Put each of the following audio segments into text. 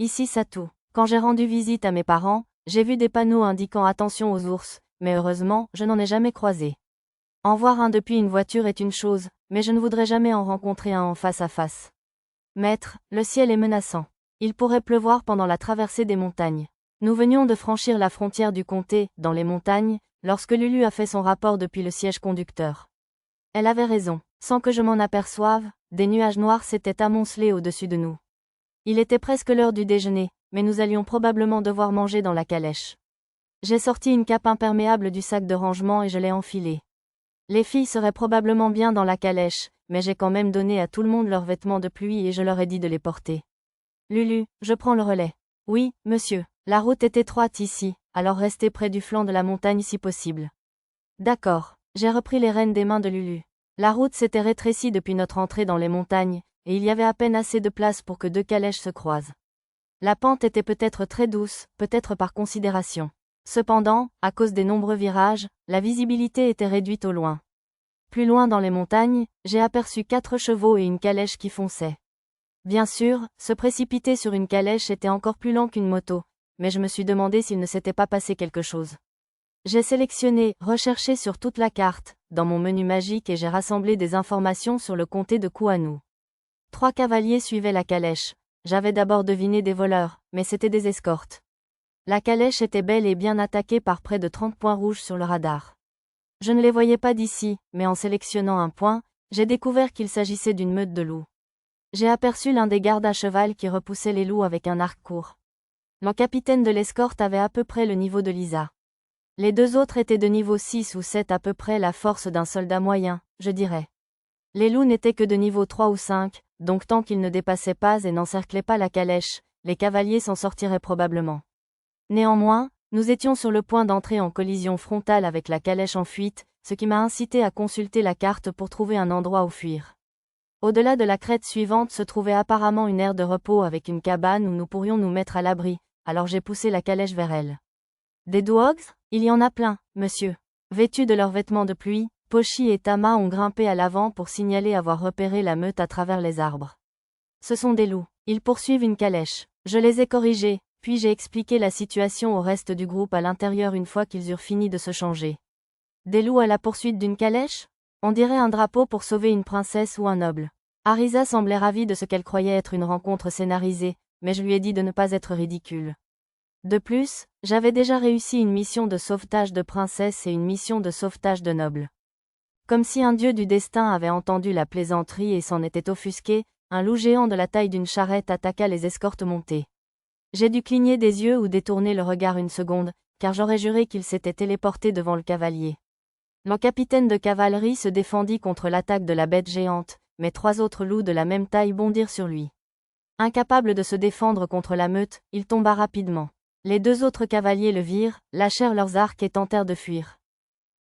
ici Satou. Quand j'ai rendu visite à mes parents, j'ai vu des panneaux indiquant attention aux ours, mais heureusement, je n'en ai jamais croisé. En voir un depuis une voiture est une chose, mais je ne voudrais jamais en rencontrer un en face à face. Maître, le ciel est menaçant. Il pourrait pleuvoir pendant la traversée des montagnes. Nous venions de franchir la frontière du comté, dans les montagnes, lorsque Lulu a fait son rapport depuis le siège conducteur. Elle avait raison. Sans que je m'en aperçoive, des nuages noirs s'étaient amoncelés au-dessus de nous. Il était presque l'heure du déjeuner, mais nous allions probablement devoir manger dans la calèche. J'ai sorti une cape imperméable du sac de rangement et je l'ai enfilée. Les filles seraient probablement bien dans la calèche, mais j'ai quand même donné à tout le monde leurs vêtements de pluie et je leur ai dit de les porter. Lulu, je prends le relais. Oui, monsieur. La route est étroite ici, alors restez près du flanc de la montagne si possible. D'accord. J'ai repris les rênes des mains de Lulu. La route s'était rétrécie depuis notre entrée dans les montagnes, et il y avait à peine assez de place pour que deux calèches se croisent. La pente était peut-être très douce, peut-être par considération. Cependant, à cause des nombreux virages, la visibilité était réduite au loin. Plus loin dans les montagnes, j'ai aperçu 4 chevaux et une calèche qui fonçaient. Bien sûr, se précipiter sur une calèche était encore plus lent qu'une moto, mais je me suis demandé s'il ne s'était pas passé quelque chose. J'ai sélectionné, recherché sur toute la carte, dans mon menu magique et j'ai rassemblé des informations sur le comté de Kouanou. 3 cavaliers suivaient la calèche. J'avais d'abord deviné des voleurs, mais c'étaient des escortes. La calèche était bel et bien attaquée par près de 30 points rouges sur le radar. Je ne les voyais pas d'ici, mais en sélectionnant un point, j'ai découvert qu'il s'agissait d'une meute de loups. J'ai aperçu l'un des gardes à cheval qui repoussait les loups avec un arc court. Le capitaine de l'escorte avait à peu près le niveau de Lisa. Les 2 autres étaient de niveau 6 ou 7 à peu près la force d'un soldat moyen, je dirais. Les loups n'étaient que de niveau 3 ou 5, donc tant qu'ils ne dépassaient pas et n'encerclaient pas la calèche, les cavaliers s'en sortiraient probablement. Néanmoins, nous étions sur le point d'entrer en collision frontale avec la calèche en fuite, ce qui m'a incité à consulter la carte pour trouver un endroit où fuir. Au-delà de la crête suivante se trouvait apparemment une aire de repos avec une cabane où nous pourrions nous mettre à l'abri, alors j'ai poussé la calèche vers elle. Des dogs? Il y en a plein, monsieur. Vêtus de leurs vêtements de pluie, Pochi et Tama ont grimpé à l'avant pour signaler avoir repéré la meute à travers les arbres. Ce sont des loups. Ils poursuivent une calèche. Je les ai corrigés, puis j'ai expliqué la situation au reste du groupe à l'intérieur une fois qu'ils eurent fini de se changer. Des loups à la poursuite d'une calèche? On dirait un drapeau pour sauver une princesse ou un noble. Arisa semblait ravie de ce qu'elle croyait être une rencontre scénarisée, mais je lui ai dit de ne pas être ridicule. De plus, j'avais déjà réussi une mission de sauvetage de princesse et une mission de sauvetage de noble. Comme si un dieu du destin avait entendu la plaisanterie et s'en était offusqué, un loup géant de la taille d'une charrette attaqua les escortes montées. J'ai dû cligner des yeux ou détourner le regard une seconde, car j'aurais juré qu'il s'était téléporté devant le cavalier. Le capitaine de cavalerie se défendit contre l'attaque de la bête géante, mais 3 autres loups de la même taille bondirent sur lui. Incapable de se défendre contre la meute, il tomba rapidement. Les 2 autres cavaliers le virent, lâchèrent leurs arcs et tentèrent de fuir.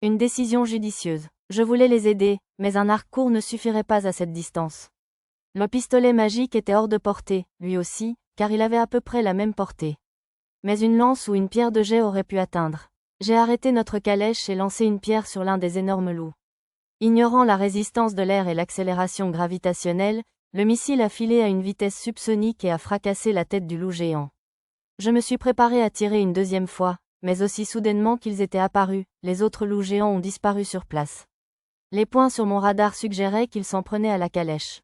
Une décision judicieuse. Je voulais les aider, mais un arc court ne suffirait pas à cette distance. Le pistolet magique était hors de portée, lui aussi, car il avait à peu près la même portée. Mais une lance ou une pierre de jet aurait pu atteindre. J'ai arrêté notre calèche et lancé une pierre sur l'un des énormes loups. Ignorant la résistance de l'air et l'accélération gravitationnelle, le missile a filé à une vitesse subsonique et a fracassé la tête du loup géant. Je me suis préparé à tirer une 2e fois, mais aussi soudainement qu'ils étaient apparus, les autres loups géants ont disparu sur place. Les points sur mon radar suggéraient qu'ils s'en prenaient à la calèche.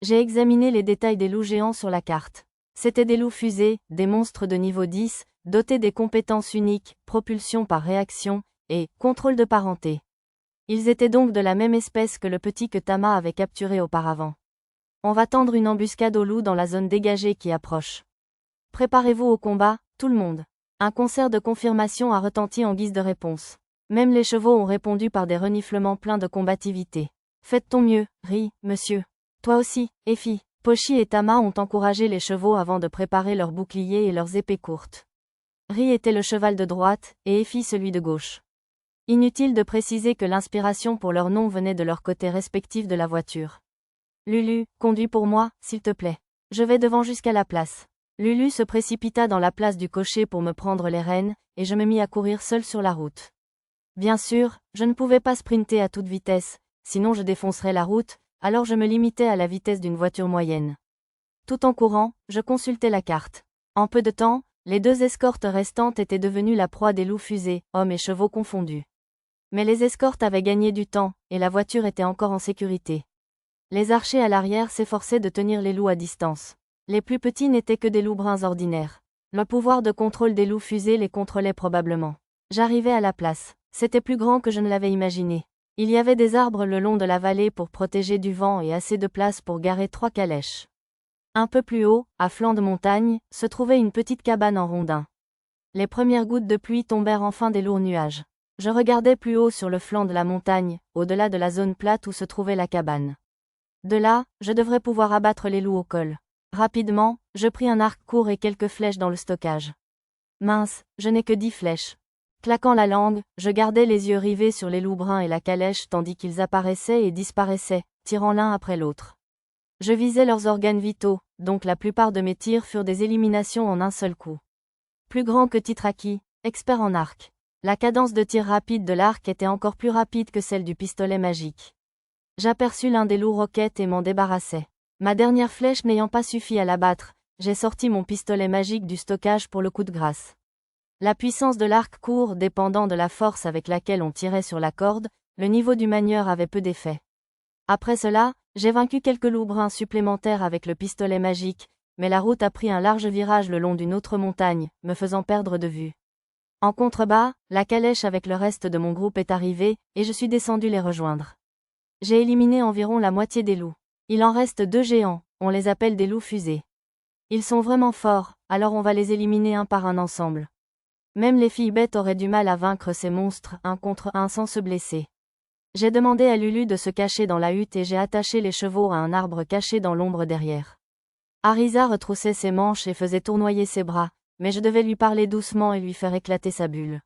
J'ai examiné les détails des loups géants sur la carte. C'étaient des loups fusées, des monstres de niveau 10, dotés des compétences uniques, propulsion par réaction, et contrôle de parenté. Ils étaient donc de la même espèce que le petit que Tama avait capturé auparavant. On va tendre une embuscade aux loups dans la zone dégagée qui approche. Préparez-vous au combat, tout le monde. Un concert de confirmation a retenti en guise de réponse. Même les chevaux ont répondu par des reniflements pleins de combativité. Faites ton mieux, Ri, monsieur. Toi aussi, Effie. Pochi et Tama ont encouragé les chevaux avant de préparer leurs boucliers et leurs épées courtes. Ri était le cheval de droite, et Effie celui de gauche. Inutile de préciser que l'inspiration pour leur nom venait de leur côté respectif de la voiture. Lulu, conduis pour moi, s'il te plaît. Je vais devant jusqu'à la place. Lulu se précipita dans la place du cocher pour me prendre les rênes, et je me mis à courir seul sur la route. Bien sûr, je ne pouvais pas sprinter à toute vitesse, sinon je défoncerais la route, alors je me limitais à la vitesse d'une voiture moyenne. Tout en courant, je consultais la carte. En peu de temps, les 2 escortes restantes étaient devenues la proie des loups fusées, hommes et chevaux confondus. Mais les escortes avaient gagné du temps, et la voiture était encore en sécurité. Les archers à l'arrière s'efforçaient de tenir les loups à distance. Les plus petits n'étaient que des loups bruns ordinaires. Le pouvoir de contrôle des loups fusées les contrôlait probablement. J'arrivais à la place. C'était plus grand que je ne l'avais imaginé. Il y avait des arbres le long de la vallée pour protéger du vent et assez de place pour garer 3 calèches. Un peu plus haut, à flanc de montagne, se trouvait une petite cabane en rondin. Les premières gouttes de pluie tombèrent enfin des lourds nuages. Je regardais plus haut sur le flanc de la montagne, au-delà de la zone plate où se trouvait la cabane. De là, je devrais pouvoir abattre les loups au col. Rapidement, je pris un arc court et quelques flèches dans le stockage. Mince, je n'ai que 10 flèches. Claquant la langue, je gardais les yeux rivés sur les loups bruns et la calèche tandis qu'ils apparaissaient et disparaissaient, tirant l'un après l'autre. Je visais leurs organes vitaux, donc la plupart de mes tirs furent des éliminations en un seul coup. Plus grand que Titraki, expert en arc. La cadence de tir rapide de l'arc était encore plus rapide que celle du pistolet magique. J'aperçus l'un des loups roquettes et m'en débarrassai. Ma dernière flèche n'ayant pas suffi à l'abattre, j'ai sorti mon pistolet magique du stockage pour le coup de grâce. La puissance de l'arc court dépendant de la force avec laquelle on tirait sur la corde, le niveau du manieur avait peu d'effet. Après cela, j'ai vaincu quelques loups bruns supplémentaires avec le pistolet magique, mais la route a pris un large virage le long d'une autre montagne, me faisant perdre de vue. En contrebas, la calèche avec le reste de mon groupe est arrivée, et je suis descendu les rejoindre. J'ai éliminé environ la moitié des loups. Il en reste 2 géants, on les appelle des loups fusées. Ils sont vraiment forts, alors on va les éliminer un par un ensemble. Même les filles bêtes auraient du mal à vaincre ces monstres un contre un sans se blesser. J'ai demandé à Lulu de se cacher dans la hutte et j'ai attaché les chevaux à un arbre caché dans l'ombre derrière. Arisa retroussait ses manches et faisait tournoyer ses bras, mais je devais lui parler doucement et lui faire éclater sa bulle.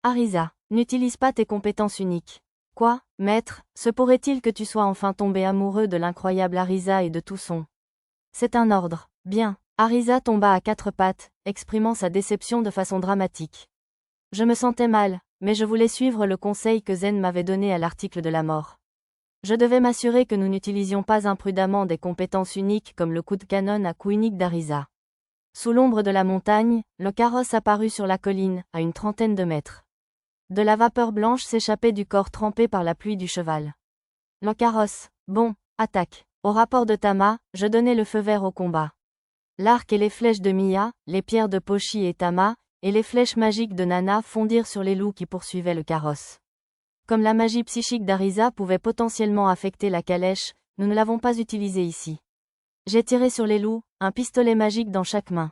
Arisa, n'utilise pas tes compétences uniques. Quoi, maître, se pourrait-il que tu sois enfin tombé amoureux de l'incroyable Arisa et de tout son? C'est un ordre, bien. Arisa tomba à 4 pattes, exprimant sa déception de façon dramatique. Je me sentais mal, mais je voulais suivre le conseil que Zen m'avait donné à l'article de la mort. Je devais m'assurer que nous n'utilisions pas imprudemment des compétences uniques comme le coup de canon à coup unique d'Arisa. Sous l'ombre de la montagne, le carrosse apparut sur la colline, à une trentaine de mètres. De la vapeur blanche s'échappait du corps trempé par la pluie du cheval. Le carrosse, bon, attaque. Au rapport de Tama, je donnai le feu vert au combat. L'arc et les flèches de Mia, les pierres de Pochi et Tama, et les flèches magiques de Nana fondirent sur les loups qui poursuivaient le carrosse. Comme la magie psychique d'Arisa pouvait potentiellement affecter la calèche, nous ne l'avons pas utilisée ici. J'ai tiré sur les loups, un pistolet magique dans chaque main.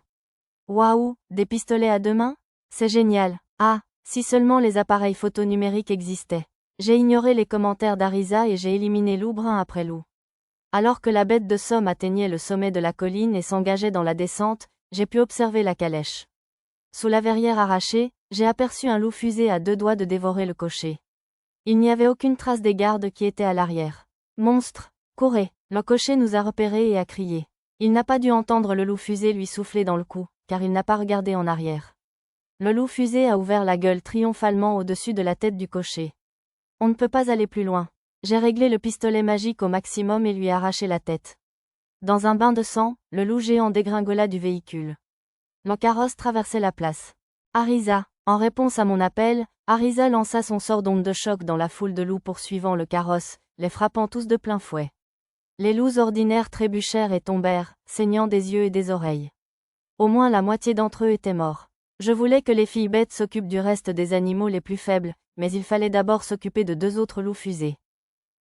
Waouh, des pistolets à 2 mains? C'est génial. Ah, si seulement les appareils photo numériques existaient. J'ai ignoré les commentaires d'Arisa et j'ai éliminé loup brun après loup. Alors que la bête de somme atteignait le sommet de la colline et s'engageait dans la descente, j'ai pu observer la calèche. Sous la verrière arrachée, j'ai aperçu un loup fusé à 2 doigts de dévorer le cocher. Il n'y avait aucune trace des gardes qui étaient à l'arrière. Monstre, courez! Le cocher nous a repérés et a crié. Il n'a pas dû entendre le loup fusé lui souffler dans le cou, car il n'a pas regardé en arrière. Le loup fusé a ouvert la gueule triomphalement au-dessus de la tête du cocher. On ne peut pas aller plus loin. J'ai réglé le pistolet magique au maximum et lui ai arraché la tête. Dans un bain de sang, le loup géant dégringola du véhicule. Le carrosse traversait la place. Arisa, en réponse à mon appel, Arisa lança son sort d'onde de choc dans la foule de loups poursuivant le carrosse, les frappant tous de plein fouet. Les loups ordinaires trébuchèrent et tombèrent, saignant des yeux et des oreilles. Au moins la moitié d'entre eux étaient morts. Je voulais que les filles bêtes s'occupent du reste des animaux les plus faibles, mais il fallait d'abord s'occuper de 2 autres loups fusés.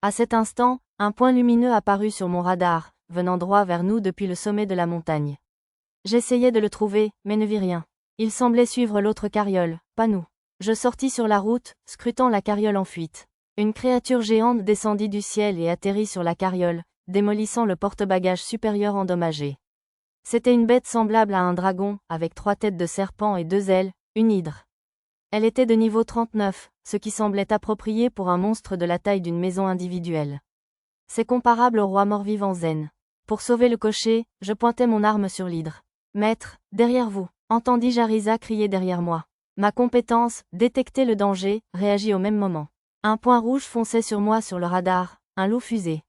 À cet instant, un point lumineux apparut sur mon radar, venant droit vers nous depuis le sommet de la montagne. J'essayais de le trouver, mais ne vis rien. Il semblait suivre l'autre carriole, pas nous. Je sortis sur la route, scrutant la carriole en fuite. Une créature géante descendit du ciel et atterrit sur la carriole, démolissant le porte-bagages supérieur endommagé. C'était une bête semblable à un dragon, avec 3 têtes de serpent et 2 ailes, une hydre. Elle était de niveau 39, ce qui semblait approprié pour un monstre de la taille d'une maison individuelle. C'est comparable au roi mort-vivant Zen. Pour sauver le cocher, je pointais mon arme sur l'hydre. Maître, derrière vous, entendis-je Arisa crier derrière moi. Ma compétence, détecter le danger, réagit au même moment. Un point rouge fonçait sur moi sur le radar, un loup fusé.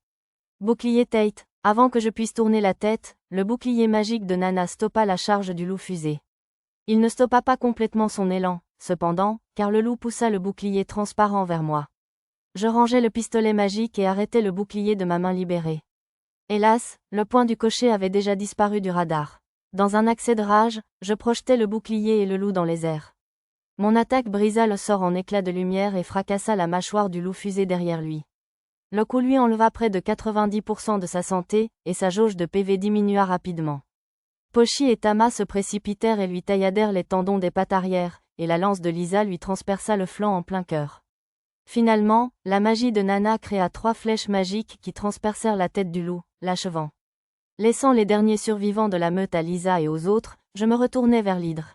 Bouclier Tate, Avant que je puisse tourner la tête, le bouclier magique de Nana stoppa la charge du loup fusée. Il ne stoppa pas complètement son élan, cependant, car le loup poussa le bouclier transparent vers moi. Je rangeai le pistolet magique et arrêtai le bouclier de ma main libérée. Hélas, le point du cocher avait déjà disparu du radar. Dans un accès de rage, je projetai le bouclier et le loup dans les airs. Mon attaque brisa le sort en éclats de lumière et fracassa la mâchoire du loup fusé derrière lui. Le coup lui enleva près de 90% de sa santé, et sa jauge de PV diminua rapidement. Pochi et Tama se précipitèrent et lui tailladèrent les tendons des pattes arrière, et la lance de Lisa lui transperça le flanc en plein cœur. Finalement, la magie de Nana créa 3 flèches magiques qui transpercèrent la tête du loup, l'achevant. Laissant les derniers survivants de la meute à Lisa et aux autres, je me retournai vers l'hydre.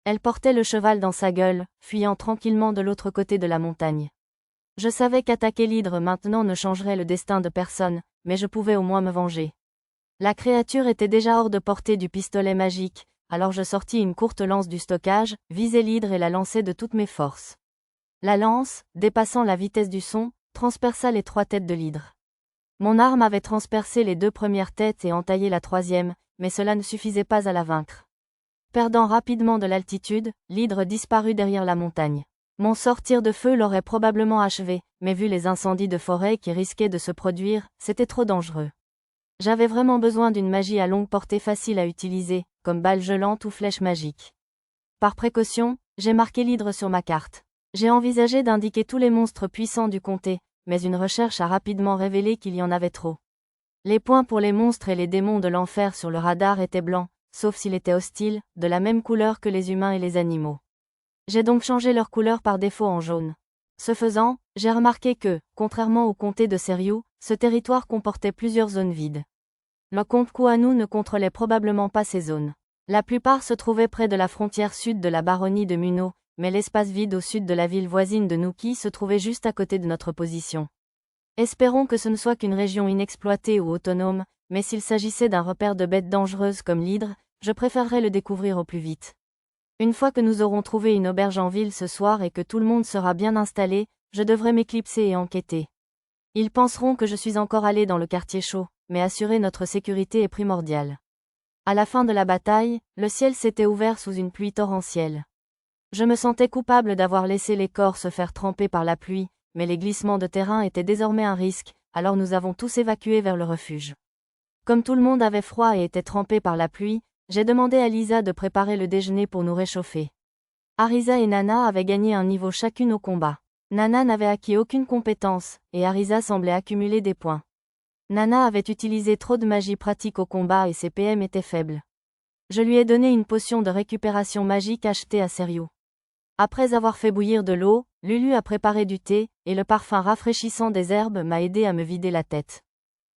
Elle portait le cheval dans sa gueule, fuyant tranquillement de l'autre côté de la montagne. Je savais qu'attaquer l'hydre maintenant ne changerait le destin de personne, mais je pouvais au moins me venger. La créature était déjà hors de portée du pistolet magique, alors je sortis une courte lance du stockage, visai l'hydre et la lançai de toutes mes forces. La lance, dépassant la vitesse du son, transperça les 3 têtes de l'hydre. Mon arme avait transpercé les 2 premières têtes et entaillé la 3e, mais cela ne suffisait pas à la vaincre. Perdant rapidement de l'altitude, l'hydre disparut derrière la montagne. Mon sortir de feu l'aurait probablement achevé, mais vu les incendies de forêt qui risquaient de se produire, c'était trop dangereux. J'avais vraiment besoin d'une magie à longue portée facile à utiliser, comme balle gelante ou flèche magique. Par précaution, j'ai marqué l'hydre sur ma carte. J'ai envisagé d'indiquer tous les monstres puissants du comté, mais une recherche a rapidement révélé qu'il y en avait trop. Les points pour les monstres et les démons de l'enfer sur le radar étaient blancs, sauf s'il était hostile, de la même couleur que les humains et les animaux. J'ai donc changé leur couleur par défaut en jaune. Ce faisant, j'ai remarqué que, contrairement au comté de Seriou, ce territoire comportait plusieurs zones vides. Le comte Kuanu ne contrôlait probablement pas ces zones. La plupart se trouvaient près de la frontière sud de la baronnie de Muno, mais l'espace vide au sud de la ville voisine de Nuki se trouvait juste à côté de notre position. Espérons que ce ne soit qu'une région inexploitée ou autonome, mais s'il s'agissait d'un repère de bêtes dangereuses comme l'hydre, je préférerais le découvrir au plus vite. Une fois que nous aurons trouvé une auberge en ville ce soir et que tout le monde sera bien installé, je devrais m'éclipser et enquêter. Ils penseront que je suis encore allé dans le quartier chaud, mais assurer notre sécurité est primordial. À la fin de la bataille, le ciel s'était ouvert sous une pluie torrentielle. Je me sentais coupable d'avoir laissé les corps se faire tremper par la pluie, mais les glissements de terrain étaient désormais un risque, alors nous avons tous évacué vers le refuge. Comme tout le monde avait froid et était trempé par la pluie, j'ai demandé à Lisa de préparer le déjeuner pour nous réchauffer. Arisa et Nana avaient gagné un niveau chacune au combat. Nana n'avait acquis aucune compétence, et Arisa semblait accumuler des points. Nana avait utilisé trop de magie pratique au combat et ses PM étaient faibles. Je lui ai donné une potion de récupération magique achetée à Seriou. Après avoir fait bouillir de l'eau, Lulu a préparé du thé, et le parfum rafraîchissant des herbes m'a aidé à me vider la tête.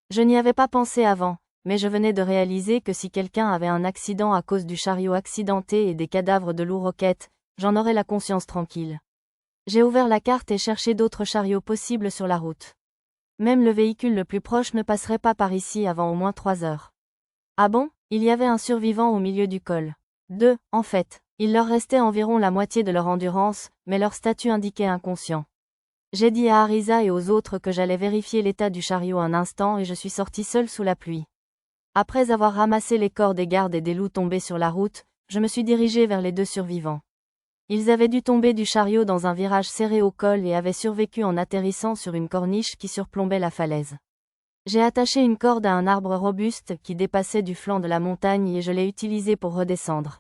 Je n'y avais pas pensé avant, mais je venais de réaliser que si quelqu'un avait un accident à cause du chariot accidenté et des cadavres de loups roquettes, j'en aurais la conscience tranquille. J'ai ouvert la carte et cherché d'autres chariots possibles sur la route. Même le véhicule le plus proche ne passerait pas par ici avant au moins 3 heures. Ah bon? Il y avait un survivant au milieu du col. 2, en fait. Il leur restait environ la moitié de leur endurance, mais leur statut indiquait inconscient. J'ai dit à Arisa et aux autres que j'allais vérifier l'état du chariot un instant et je suis sorti seul sous la pluie. Après avoir ramassé les corps des gardes et des loups tombés sur la route, je me suis dirigé vers les 2 survivants. Ils avaient dû tomber du chariot dans un virage serré au col et avaient survécu en atterrissant sur une corniche qui surplombait la falaise. J'ai attaché une corde à un arbre robuste qui dépassait du flanc de la montagne et je l'ai utilisé pour redescendre.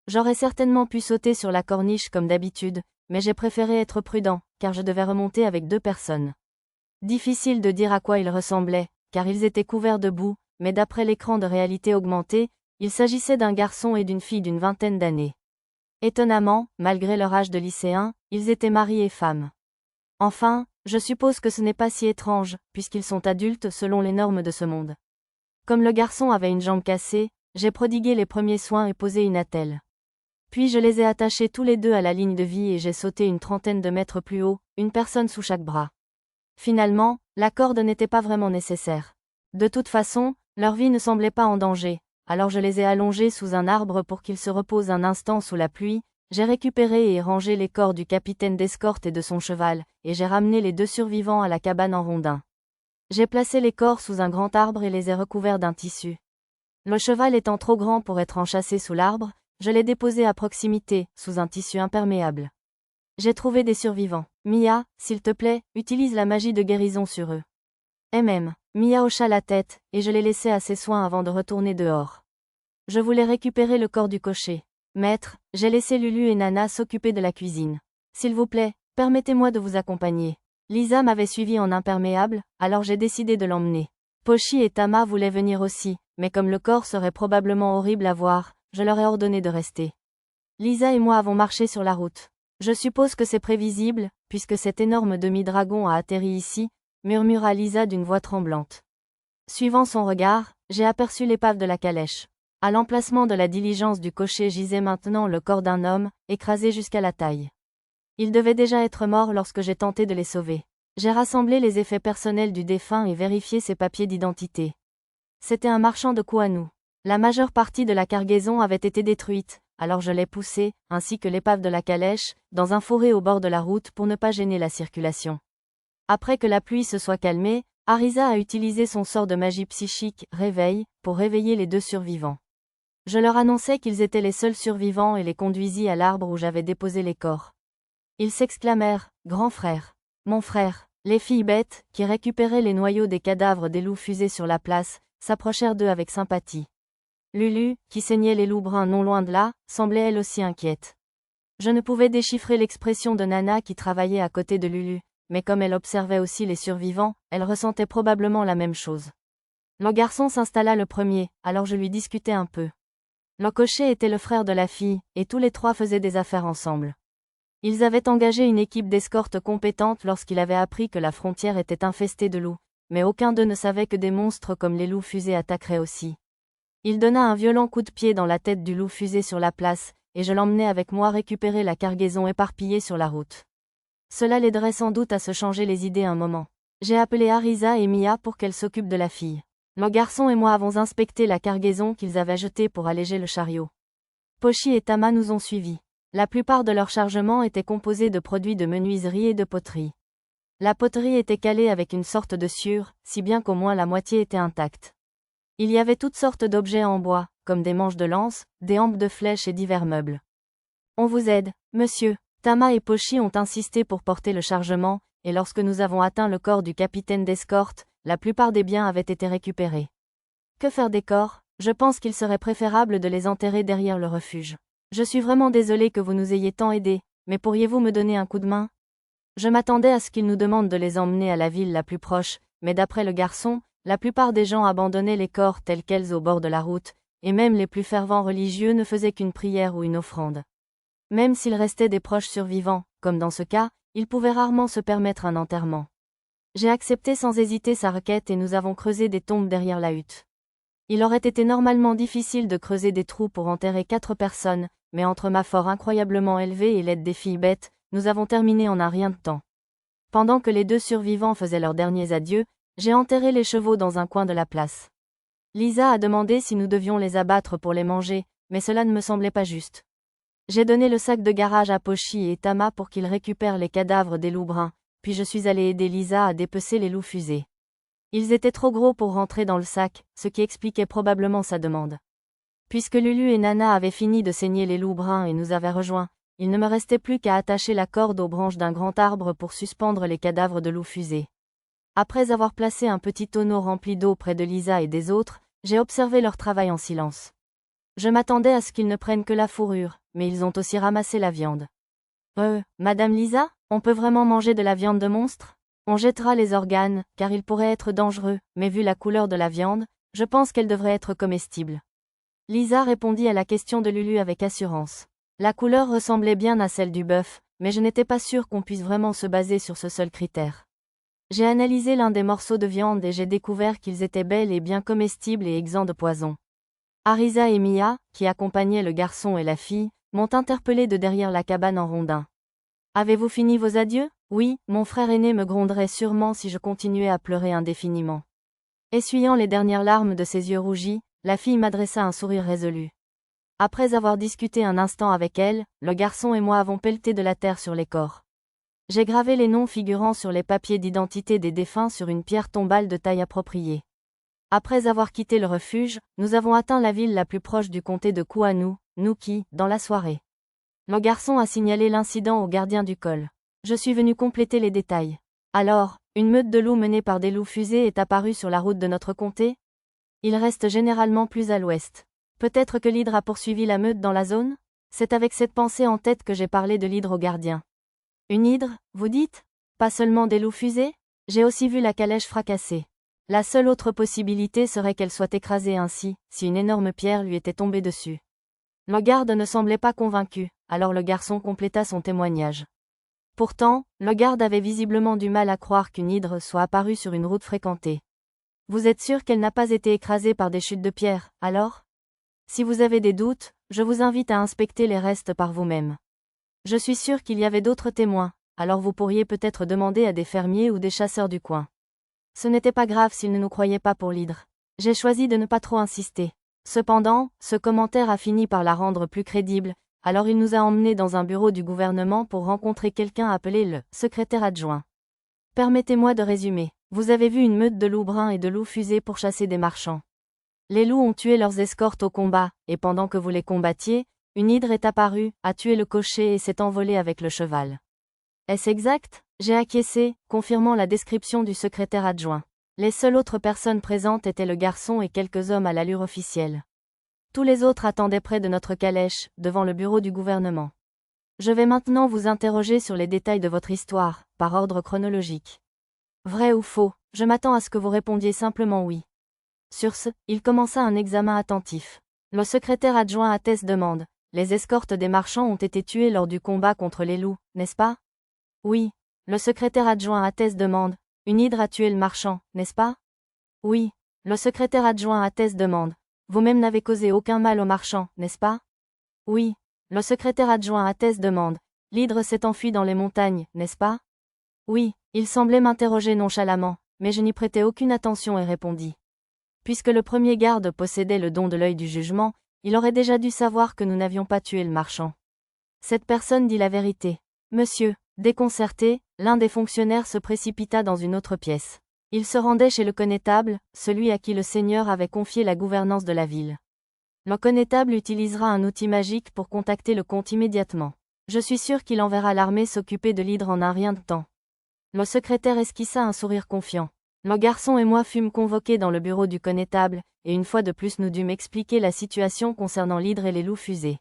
J'aurais certainement pu sauter sur la corniche comme d'habitude, mais j'ai préféré être prudent, car je devais remonter avec 2 personnes. Difficile de dire à quoi ils ressemblaient, car ils étaient couverts de boue, mais d'après l'écran de réalité augmentée, il s'agissait d'un garçon et d'une fille d'une vingtaine d'années. Étonnamment, malgré leur âge de lycéen, ils étaient mari et femme. Enfin, je suppose que ce n'est pas si étrange, puisqu'ils sont adultes selon les normes de ce monde. Comme le garçon avait une jambe cassée, j'ai prodigué les premiers soins et posé une attelle. Puis je les ai attachés tous les 2 à la ligne de vie et j'ai sauté une trentaine de mètres plus haut, une personne sous chaque bras. Finalement, la corde n'était pas vraiment nécessaire. De toute façon, leur vie ne semblait pas en danger, alors je les ai allongés sous un arbre pour qu'ils se reposent un instant sous la pluie. J'ai récupéré et rangé les corps du capitaine d'escorte et de son cheval, et j'ai ramené les 2 survivants à la cabane en rondin. J'ai placé les corps sous un grand arbre et les ai recouverts d'un tissu. Le cheval étant trop grand pour être enchâssé sous l'arbre, je l'ai déposé à proximité, sous un tissu imperméable. J'ai trouvé des survivants. Mia, s'il te plaît, utilise la magie de guérison sur eux. Mia hocha la tête, et je l'ai laissé à ses soins avant de retourner dehors. Je voulais récupérer le corps du cocher. Maître, j'ai laissé Lulu et Nana s'occuper de la cuisine. S'il vous plaît, permettez-moi de vous accompagner. Lisa m'avait suivi en imperméable, alors j'ai décidé de l'emmener. Pochi et Tama voulaient venir aussi, mais comme le corps serait probablement horrible à voir, je leur ai ordonné de rester. Lisa et moi avons marché sur la route. Je suppose que c'est prévisible, puisque cet énorme demi-dragon a atterri ici, murmura Lisa d'une voix tremblante. Suivant son regard, j'ai aperçu l'épave de la calèche. À l'emplacement de la diligence du cocher gisait maintenant le corps d'un homme, écrasé jusqu'à la taille. Il devait déjà être mort lorsque j'ai tenté de les sauver. J'ai rassemblé les effets personnels du défunt et vérifié ses papiers d'identité. C'était un marchand de Kuanu. La majeure partie de la cargaison avait été détruite, alors je l'ai poussé, ainsi que l'épave de la calèche, dans un fourré au bord de la route pour ne pas gêner la circulation. Après que la pluie se soit calmée, Arisa a utilisé son sort de magie psychique, Réveil, pour réveiller les deux survivants. Je leur annonçai qu'ils étaient les seuls survivants et les conduisis à l'arbre où j'avais déposé les corps. Ils s'exclamèrent, « Grand frère, mon frère !» Les filles bêtes, qui récupéraient les noyaux des cadavres des loups fusés sur la place, s'approchèrent d'eux avec sympathie. Lulu, qui saignait les loups bruns non loin de là, semblait elle aussi inquiète. Je ne pouvais déchiffrer l'expression de Nana qui travaillait à côté de Lulu, mais comme elle observait aussi les survivants, elle ressentait probablement la même chose. Le garçon s'installa le premier, alors je lui discutais un peu. Le cocher était le frère de la fille, et tous les trois faisaient des affaires ensemble. Ils avaient engagé une équipe d'escorte compétente lorsqu'il avait appris que la frontière était infestée de loups, mais aucun d'eux ne savait que des monstres comme les loups fusés attaqueraient aussi. Il donna un violent coup de pied dans la tête du loup fusé sur la place, et je l'emmenai avec moi récupérer la cargaison éparpillée sur la route. Cela l'aiderait sans doute à se changer les idées un moment. J'ai appelé Arisa et Mia pour qu'elles s'occupent de la fille. Le garçon et moi avons inspecté la cargaison qu'ils avaient jetée pour alléger le chariot. Pochi et Tama nous ont suivis. La plupart de leur chargement était composé de produits de menuiserie et de poterie. La poterie était calée avec une sorte de sciure, si bien qu'au moins la moitié était intacte. Il y avait toutes sortes d'objets en bois, comme des manches de lance, des hampes de flèches et divers meubles. On vous aide, monsieur. Tama et Pochi ont insisté pour porter le chargement, et lorsque nous avons atteint le corps du capitaine d'escorte, la plupart des biens avaient été récupérés. Que faire des corps? Je pense qu'il serait préférable de les enterrer derrière le refuge. Je suis vraiment désolé que vous nous ayez tant aidés, mais pourriez-vous me donner un coup de main? Je m'attendais à ce qu'il nous demande de les emmener à la ville la plus proche, mais d'après le garçon, la plupart des gens abandonnaient les corps tels quels au bord de la route, et même les plus fervents religieux ne faisaient qu'une prière ou une offrande. Même s'il restait des proches survivants, comme dans ce cas, ils pouvaient rarement se permettre un enterrement. J'ai accepté sans hésiter sa requête et nous avons creusé des tombes derrière la hutte. Il aurait été normalement difficile de creuser des trous pour enterrer 4 personnes, mais entre ma foi incroyablement élevée et l'aide des filles bêtes, nous avons terminé en un rien de temps. Pendant que les 2 survivants faisaient leurs derniers adieux, j'ai enterré les chevaux dans un coin de la place. Lisa a demandé si nous devions les abattre pour les manger, mais cela ne me semblait pas juste. J'ai donné le sac de garage à Pochi et Tama pour qu'ils récupèrent les cadavres des loups bruns, puis je suis allé aider Lisa à dépecer les loups fusés. Ils étaient trop gros pour rentrer dans le sac, ce qui expliquait probablement sa demande. Puisque Lulu et Nana avaient fini de saigner les loups bruns et nous avaient rejoints, il ne me restait plus qu'à attacher la corde aux branches d'un grand arbre pour suspendre les cadavres de loups fusés. Après avoir placé un petit tonneau rempli d'eau près de Lisa et des autres, j'ai observé leur travail en silence. Je m'attendais à ce qu'ils ne prennent que la fourrure, mais ils ont aussi ramassé la viande. Madame Lisa, on peut vraiment manger de la viande de monstre? On jettera les organes, car ils pourraient être dangereux, mais vu la couleur de la viande, je pense qu'elle devrait être comestible. Lisa répondit à la question de Lulu avec assurance. La couleur ressemblait bien à celle du bœuf, mais je n'étais pas sûre qu'on puisse vraiment se baser sur ce seul critère. J'ai analysé l'un des morceaux de viande et j'ai découvert qu'ils étaient bel et bien comestibles et exempts de poison. Arisa et Mia, qui accompagnaient le garçon et la fille, m'ont interpellé de derrière la cabane en rondin. Avez-vous fini vos adieux? Oui, mon frère aîné me gronderait sûrement si je continuais à pleurer indéfiniment. Essuyant les dernières larmes de ses yeux rougis, la fille m'adressa un sourire résolu. Après avoir discuté un instant avec elle, le garçon et moi avons pelleté de la terre sur les corps. J'ai gravé les noms figurant sur les papiers d'identité des défunts sur une pierre tombale de taille appropriée. Après avoir quitté le refuge, nous avons atteint la ville la plus proche du comté de Kuanu, Nuki, dans la soirée. Le garçon a signalé l'incident au gardien du col. Je suis venu compléter les détails. Alors, une meute de loups menée par des loups fusés est apparue sur la route de notre comté? Il reste généralement plus à l'ouest. Peut-être que l'hydre a poursuivi la meute dans la zone? C'est avec cette pensée en tête que j'ai parlé de l'hydre au gardien. Une hydre, vous dites? Pas seulement des loups fusés? J'ai aussi vu la calèche fracassée. La seule autre possibilité serait qu'elle soit écrasée ainsi, si une énorme pierre lui était tombée dessus. Le garde ne semblait pas convaincu, alors le garçon compléta son témoignage. Pourtant, le garde avait visiblement du mal à croire qu'une hydre soit apparue sur une route fréquentée. Vous êtes sûr qu'elle n'a pas été écrasée par des chutes de pierre, alors? Si vous avez des doutes, je vous invite à inspecter les restes par vous-même. Je suis sûr qu'il y avait d'autres témoins, alors vous pourriez peut-être demander à des fermiers ou des chasseurs du coin. Ce n'était pas grave s'ils ne nous croyaient pas pour l'hydre. J'ai choisi de ne pas trop insister. Cependant, ce commentaire a fini par la rendre plus crédible, alors il nous a emmenés dans un bureau du gouvernement pour rencontrer quelqu'un appelé le secrétaire adjoint. Permettez-moi de résumer. Vous avez vu une meute de loups bruns et de loups fusés pour chasser des marchands. Les loups ont tué leurs escortes au combat, et pendant que vous les combattiez, une hydre est apparue, a tué le cocher et s'est envolée avec le cheval. Est-ce exact? J'ai acquiescé, confirmant la description du secrétaire adjoint. Les seules autres personnes présentes étaient le garçon et quelques hommes à l'allure officielle. Tous les autres attendaient près de notre calèche, devant le bureau du gouvernement. Je vais maintenant vous interroger sur les détails de votre histoire, par ordre chronologique. Vrai ou faux, je m'attends à ce que vous répondiez simplement oui. Sur ce, il commença un examen attentif. Le secrétaire adjoint atteste demande. Les escortes des marchands ont été tuées lors du combat contre les loups, n'est-ce pas? Oui. Le secrétaire adjoint atteste demande. Une hydre a tué le marchand, n'est-ce pas? Oui. Le secrétaire adjoint atteste demande. Vous-même n'avez causé aucun mal au marchand, n'est-ce pas? Oui. Le secrétaire adjoint atteste demande. L'hydre s'est enfuie dans les montagnes, n'est-ce pas? Oui. Il semblait m'interroger nonchalamment, mais je n'y prêtais aucune attention et répondis. Puisque le premier garde possédait le don de l'œil du jugement, il aurait déjà dû savoir que nous n'avions pas tué le marchand. Cette personne dit la vérité. Monsieur, déconcerté, l'un des fonctionnaires se précipita dans une autre pièce. Il se rendait chez le connétable, celui à qui le Seigneur avait confié la gouvernance de la ville. Le connétable utilisera un outil magique pour contacter le comte immédiatement. Je suis sûr qu'il enverra l'armée s'occuper de l'hydre en un rien de temps. Le secrétaire esquissa un sourire confiant. Le garçon et moi fûmes convoqués dans le bureau du connétable, et une fois de plus nous dûmes expliquer la situation concernant l'hydre et les loups fusés.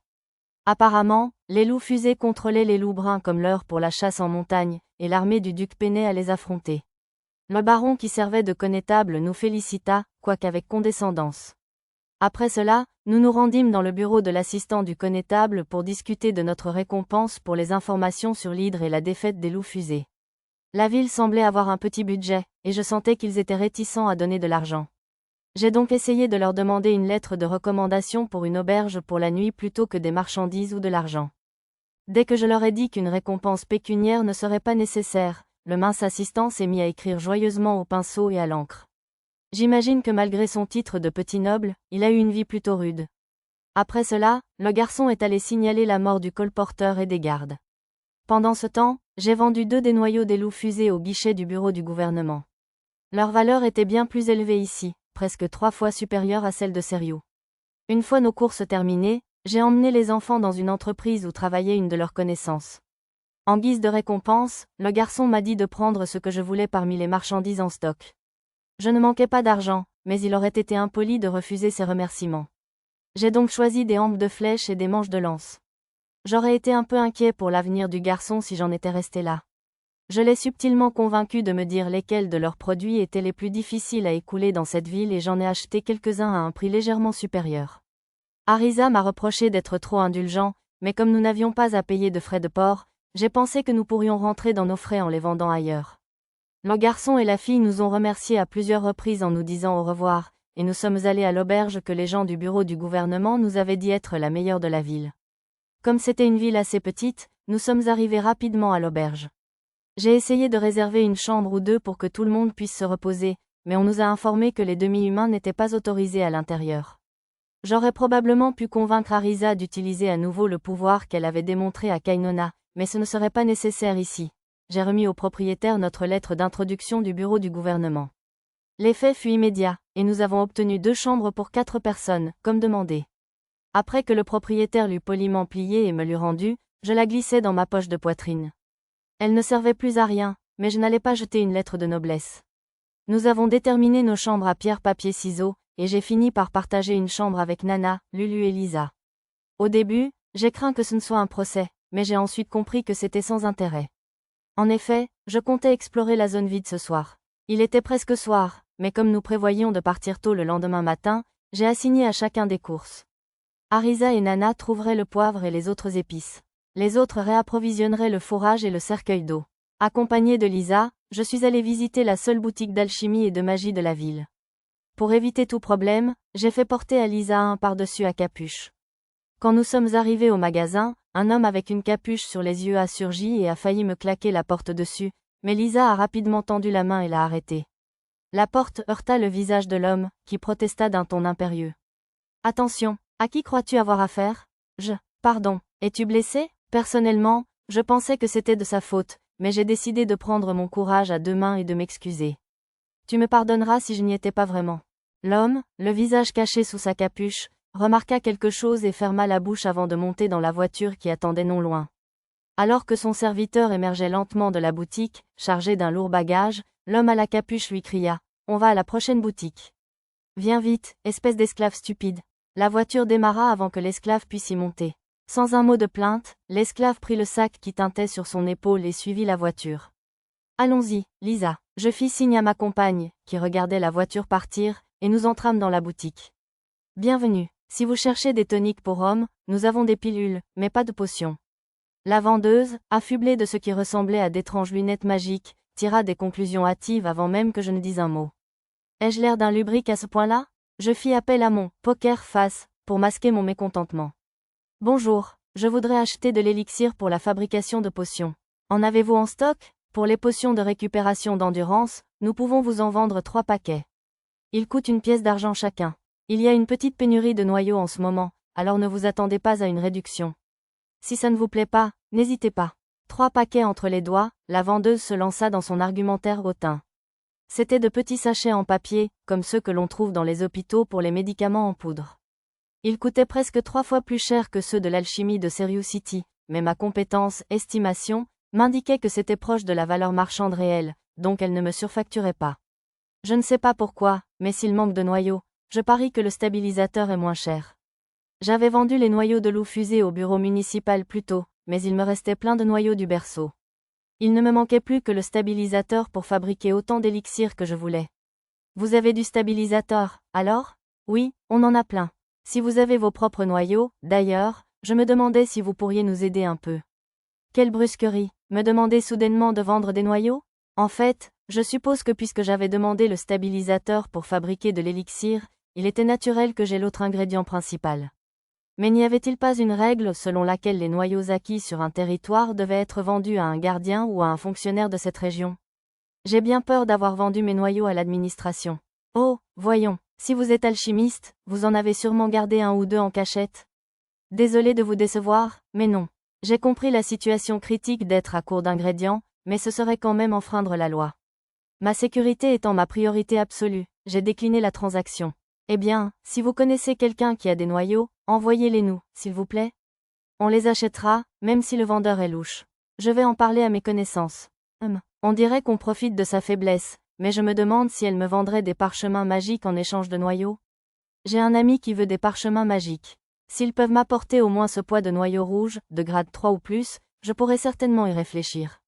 Apparemment, les loups fusés contrôlaient les loups bruns comme l'heure pour la chasse en montagne, et l'armée du duc peinait à les affronter. Le baron qui servait de connétable nous félicita, quoiqu'avec condescendance. Après cela, nous nous rendîmes dans le bureau de l'assistant du connétable pour discuter de notre récompense pour les informations sur l'hydre et la défaite des loups fusés. La ville semblait avoir un petit budget, et je sentais qu'ils étaient réticents à donner de l'argent. J'ai donc essayé de leur demander une lettre de recommandation pour une auberge pour la nuit plutôt que des marchandises ou de l'argent. Dès que je leur ai dit qu'une récompense pécuniaire ne serait pas nécessaire, le mince assistant s'est mis à écrire joyeusement au pinceau et à l'encre. J'imagine que malgré son titre de petit noble, il a eu une vie plutôt rude. Après cela, le garçon est allé signaler la mort du colporteur et des gardes. Pendant ce temps, j'ai vendu 2 des noyaux des loups fusés au guichet du bureau du gouvernement. Leur valeur était bien plus élevée ici, presque 3 fois supérieure à celle de Serio. Une fois nos courses terminées, j'ai emmené les enfants dans une entreprise où travaillait une de leurs connaissances. En guise de récompense, le garçon m'a dit de prendre ce que je voulais parmi les marchandises en stock. Je ne manquais pas d'argent, mais il aurait été impoli de refuser ses remerciements. J'ai donc choisi des hampes de flèches et des manches de lance. J'aurais été un peu inquiet pour l'avenir du garçon si j'en étais resté là. Je l'ai subtilement convaincu de me dire lesquels de leurs produits étaient les plus difficiles à écouler dans cette ville et j'en ai acheté quelques-uns à un prix légèrement supérieur. Arisa m'a reproché d'être trop indulgent, mais comme nous n'avions pas à payer de frais de port, j'ai pensé que nous pourrions rentrer dans nos frais en les vendant ailleurs. Le garçon et la fille nous ont remerciés à plusieurs reprises en nous disant au revoir, et nous sommes allés à l'auberge que les gens du bureau du gouvernement nous avaient dit être la meilleure de la ville. Comme c'était une ville assez petite, nous sommes arrivés rapidement à l'auberge. J'ai essayé de réserver une chambre ou 2 pour que tout le monde puisse se reposer, mais on nous a informé que les demi-humains n'étaient pas autorisés à l'intérieur. J'aurais probablement pu convaincre Arisa d'utiliser à nouveau le pouvoir qu'elle avait démontré à Kainona, mais ce ne serait pas nécessaire ici. j'ai remis au propriétaire notre lettre d'introduction du bureau du gouvernement. L'effet fut immédiat, et nous avons obtenu 2 chambres pour 4 personnes, comme demandé. Après que le propriétaire l'eut poliment pliée et me l'eut rendue, je la glissai dans ma poche de poitrine. Elle ne servait plus à rien, mais je n'allais pas jeter une lettre de noblesse. Nous avons déterminé nos chambres à pierre papier ciseaux, et j'ai fini par partager une chambre avec Nana, Lulu et Lisa. Au début, j'ai craint que ce ne soit un procès, mais j'ai ensuite compris que c'était sans intérêt. En effet, je comptais explorer la zone vide ce soir. Il était presque soir, mais comme nous prévoyions de partir tôt le lendemain matin, j'ai assigné à chacun des courses. Arisa et Nana trouveraient le poivre et les autres épices. Les autres réapprovisionneraient le fourrage et le cercueil d'eau. Accompagnée de Lisa, je suis allée visiter la seule boutique d'alchimie et de magie de la ville. Pour éviter tout problème, j'ai fait porter à Lisa un pardessus à capuche. Quand nous sommes arrivés au magasin, un homme avec une capuche sur les yeux a surgi et a failli me claquer la porte dessus, mais Lisa a rapidement tendu la main et l'a arrêté. La porte heurta le visage de l'homme, qui protesta d'un ton impérieux. « Attention, à qui crois-tu avoir affaire ? Pardon, es-tu blessé ? Personnellement, je pensais que c'était de sa faute, mais j'ai décidé de prendre mon courage à 2 mains et de m'excuser. Tu me pardonneras si je n'y étais pas vraiment. » L'homme, le visage caché sous sa capuche, remarqua quelque chose et ferma la bouche avant de monter dans la voiture qui attendait non loin. Alors que son serviteur émergeait lentement de la boutique, chargé d'un lourd bagage, l'homme à la capuche lui cria « On va à la prochaine boutique. »« Viens vite, espèce d'esclave stupide. » La voiture démarra avant que l'esclave puisse y monter. Sans un mot de plainte, l'esclave prit le sac qui tintait sur son épaule et suivit la voiture. « Allons-y, Lisa. » Je fis signe à ma compagne, qui regardait la voiture partir, et nous entrâmes dans la boutique. « Bienvenue. Si vous cherchez des toniques pour hommes, nous avons des pilules, mais pas de potions. » La vendeuse, affublée de ce qui ressemblait à d'étranges lunettes magiques, tira des conclusions hâtives avant même que je ne dise un mot. Ai-je l'air d'un lubrique à ce point-là ? Je fis appel à mon « poker face » pour masquer mon mécontentement. « Bonjour, je voudrais acheter de l'élixir pour la fabrication de potions. En avez-vous en stock ? Pour les potions de récupération d'endurance, nous pouvons vous en vendre 3 paquets. Ils coûtent 1 pièce d'argent chacun. Il y a une petite pénurie de noyaux en ce moment, alors ne vous attendez pas à une réduction. Si ça ne vous plaît pas, n'hésitez pas. 3 paquets entre les doigts, la vendeuse se lança dans son argumentaire hautain. C'étaient de petits sachets en papier, comme ceux que l'on trouve dans les hôpitaux pour les médicaments en poudre. Ils coûtaient presque 3 fois plus cher que ceux de l'alchimie de Serious City, mais ma compétence, estimation, m'indiquait que c'était proche de la valeur marchande réelle, donc elle ne me surfacturait pas. Je ne sais pas pourquoi, mais s'il manque de noyaux, je parie que le stabilisateur est moins cher. J'avais vendu les noyaux de loup fusée au bureau municipal plus tôt, mais il me restait plein de noyaux du berceau. Il ne me manquait plus que le stabilisateur pour fabriquer autant d'élixirs que je voulais. Vous avez du stabilisateur, alors ? Oui, on en a plein. Si vous avez vos propres noyaux, d'ailleurs, je me demandais si vous pourriez nous aider un peu. Quelle brusquerie, me demander soudainement de vendre des noyaux ? En fait, je suppose que puisque j'avais demandé le stabilisateur pour fabriquer de l'élixir, il était naturel que j'aie l'autre ingrédient principal. Mais n'y avait-il pas une règle selon laquelle les noyaux acquis sur un territoire devaient être vendus à un gardien ou à un fonctionnaire de cette région ? J'ai bien peur d'avoir vendu mes noyaux à l'administration. Oh, voyons, si vous êtes alchimiste, vous en avez sûrement gardé 1 ou 2 en cachette. Désolé de vous décevoir, mais non. J'ai compris la situation critique d'être à court d'ingrédients, mais ce serait quand même enfreindre la loi. Ma sécurité étant ma priorité absolue, j'ai décliné la transaction. Eh bien, si vous connaissez quelqu'un qui a des noyaux, envoyez-les-nous, s'il vous plaît. On les achètera, même si le vendeur est louche. Je vais en parler à mes connaissances. On dirait qu'on profite de sa faiblesse, mais je me demande si elle me vendrait des parchemins magiques en échange de noyaux. J'ai un ami qui veut des parchemins magiques. S'ils peuvent m'apporter au moins ce poids de noyaux rouges, de grade 3 ou plus, je pourrais certainement y réfléchir.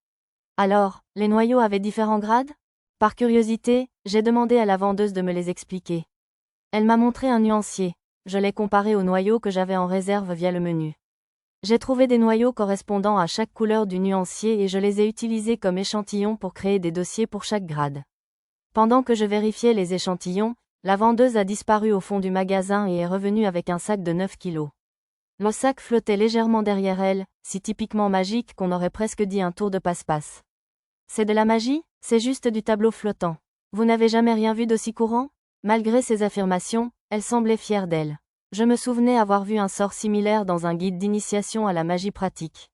Alors, les noyaux avaient différents grades ? Par curiosité, j'ai demandé à la vendeuse de me les expliquer. Elle m'a montré un nuancier. Je l'ai comparé aux noyaux que j'avais en réserve via le menu. J'ai trouvé des noyaux correspondant à chaque couleur du nuancier et je les ai utilisés comme échantillons pour créer des dossiers pour chaque grade. Pendant que je vérifiais les échantillons, la vendeuse a disparu au fond du magasin et est revenue avec un sac de 9 kilos. Le sac flottait légèrement derrière elle, si typiquement magique qu'on aurait presque dit un tour de passe-passe. C'est de la magie ? C'est juste du tableau flottant. Vous n'avez jamais rien vu d'aussi courant ? Malgré ses affirmations, elle semblait fière d'elle. Je me souvenais avoir vu un sort similaire dans un guide d'initiation à la magie pratique.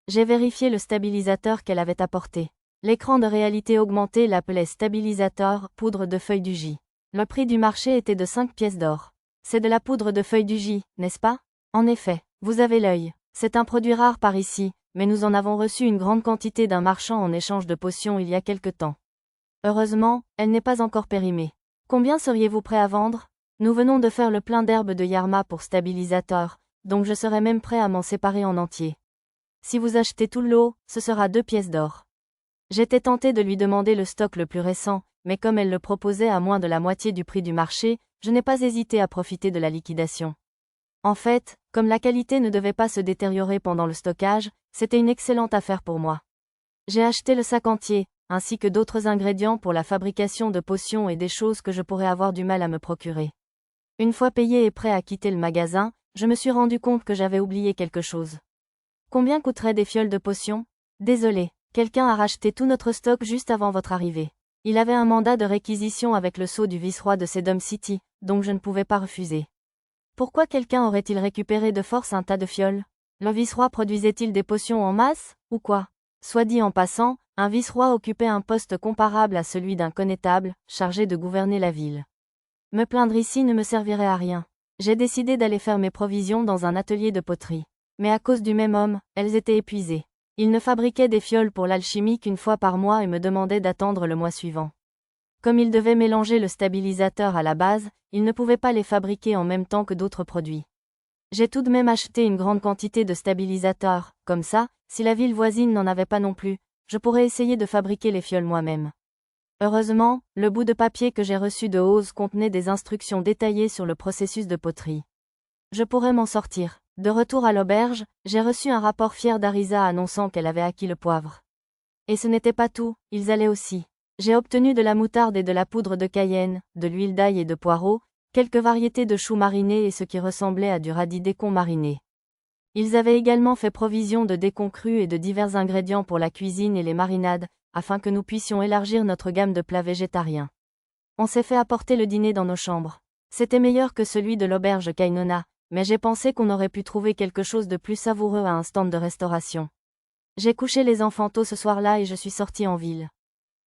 J'ai vérifié le stabilisateur qu'elle avait apporté. L'écran de réalité augmentée l'appelait stabilisateur, poudre de feuilles du J. Le prix du marché était de 5 pièces d'or. C'est de la poudre de feuilles du J, n'est-ce pas? En effet, vous avez l'œil. C'est un produit rare par ici, mais nous en avons reçu une grande quantité d'un marchand en échange de potions il y a quelque temps. Heureusement, elle n'est pas encore périmée. Combien seriez-vous prêt à vendre? Nous venons de faire le plein d'herbes de Yarma pour stabilisateur, donc je serais même prêt à m'en séparer en entier. Si vous achetez tout le lot, ce sera 2 pièces d'or. J'étais tenté de lui demander le stock le plus récent, mais comme elle le proposait à moins de la moitié du prix du marché, je n'ai pas hésité à profiter de la liquidation. En fait, comme la qualité ne devait pas se détériorer pendant le stockage, c'était une excellente affaire pour moi. J'ai acheté le sac entier, ainsi que d'autres ingrédients pour la fabrication de potions et des choses que je pourrais avoir du mal à me procurer. Une fois payé et prêt à quitter le magasin, je me suis rendu compte que j'avais oublié quelque chose. Combien coûteraient des fioles de potions? Désolé, quelqu'un a racheté tout notre stock juste avant votre arrivée. Il avait un mandat de réquisition avec le sceau du vice-roi de Sedum City, donc je ne pouvais pas refuser. Pourquoi quelqu'un aurait-il récupéré de force un tas de fioles? Le vice-roi produisait-il des potions en masse, ou quoi? Soit dit en passant, un vice-roi occupait un poste comparable à celui d'un connétable, chargé de gouverner la ville. Me plaindre ici ne me servirait à rien. J'ai décidé d'aller faire mes provisions dans un atelier de poterie. Mais à cause du même homme, elles étaient épuisées. Il ne fabriquait des fioles pour l'alchimie qu'une fois par mois et me demandait d'attendre le mois suivant. Comme il devait mélanger le stabilisateur à la base, il ne pouvait pas les fabriquer en même temps que d'autres produits. J'ai tout de même acheté une grande quantité de stabilisateurs, comme ça, si la ville voisine n'en avait pas non plus, je pourrais essayer de fabriquer les fioles moi-même. Heureusement, le bout de papier que j'ai reçu de Oz contenait des instructions détaillées sur le processus de poterie. Je pourrais m'en sortir. De retour à l'auberge, j'ai reçu un rapport fier d'Arisa annonçant qu'elle avait acquis le poivre. Et ce n'était pas tout, ils allaient aussi. J'ai obtenu de la moutarde et de la poudre de cayenne, de l'huile d'ail et de poireaux, quelques variétés de choux marinés et ce qui ressemblait à du radis décon mariné. Ils avaient également fait provision de décon cru et de divers ingrédients pour la cuisine et les marinades, afin que nous puissions élargir notre gamme de plats végétariens. On s'est fait apporter le dîner dans nos chambres. C'était meilleur que celui de l'auberge Kainona, mais j'ai pensé qu'on aurait pu trouver quelque chose de plus savoureux à un stand de restauration. J'ai couché les enfants tôt ce soir-là et je suis sortie en ville.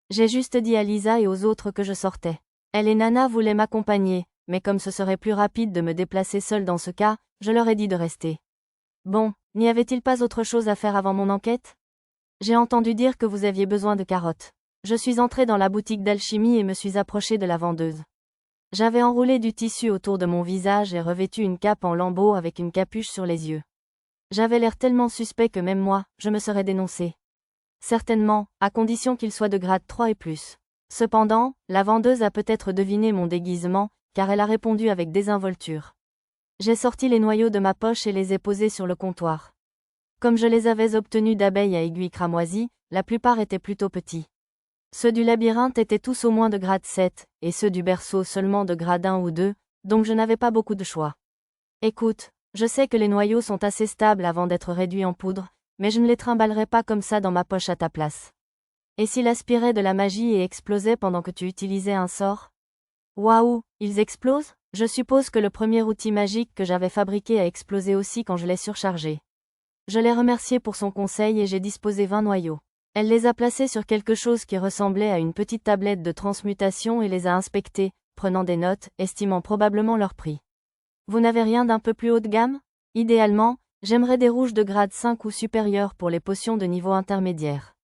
J'ai juste dit à Lisa et aux autres que je sortais. Elle et Nana voulaient m'accompagner, mais comme ce serait plus rapide de me déplacer seule dans ce cas, je leur ai dit de rester. Bon, n'y avait-il pas autre chose à faire avant mon enquête? J'ai entendu dire que vous aviez besoin de carottes. Je suis entrée dans la boutique d'alchimie et me suis approchée de la vendeuse. J'avais enroulé du tissu autour de mon visage et revêtu une cape en lambeaux avec une capuche sur les yeux. J'avais l'air tellement suspect que même moi, je me serais dénoncé. Certainement, à condition qu'il soit de grade 3 et plus. Cependant, la vendeuse a peut-être deviné mon déguisement, car elle a répondu avec désinvolture. J'ai sorti les noyaux de ma poche et les ai posés sur le comptoir. Comme je les avais obtenus d'abeilles à aiguilles cramoisies, la plupart étaient plutôt petits. Ceux du labyrinthe étaient tous au moins de grade 7, et ceux du berceau seulement de grade 1 ou 2, donc je n'avais pas beaucoup de choix. Écoute, je sais que les noyaux sont assez stables avant d'être réduits en poudre, mais je ne les trimballerai pas comme ça dans ma poche à ta place. Et s'il aspirait de la magie et explosait pendant que tu utilisais un sort? Waouh, ils explosent? Je suppose que le premier outil magique que j'avais fabriqué a explosé aussi quand je l'ai surchargé. Je l'ai remercié pour son conseil et j'ai disposé 20 noyaux. Elle les a placés sur quelque chose qui ressemblait à une petite tablette de transmutation et les a inspectés, prenant des notes, estimant probablement leur prix. Vous n'avez rien d'un peu plus haut de gamme? Idéalement, j'aimerais des rouges de grade 5 ou supérieur pour les potions de niveau intermédiaire.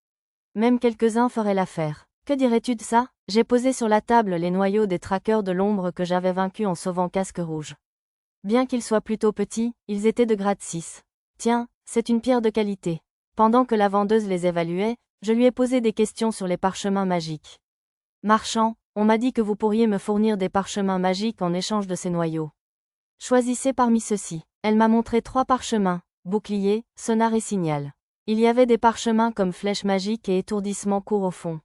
Même quelques-uns feraient l'affaire. Que dirais-tu de ça? J'ai posé sur la table les noyaux des traqueurs de l'ombre que j'avais vaincus en sauvant Casque Rouge. Bien qu'ils soient plutôt petits, ils étaient de grade 6. Tiens, c'est une pierre de qualité. Pendant que la vendeuse les évaluait, je lui ai posé des questions sur les parchemins magiques. Marchand, on m'a dit que vous pourriez me fournir des parchemins magiques en échange de ces noyaux. Choisissez parmi ceux-ci. Elle m'a montré 3 parchemins, bouclier, sonar et signal. Il y avait des parchemins comme flèche magique et étourdissement court au fond.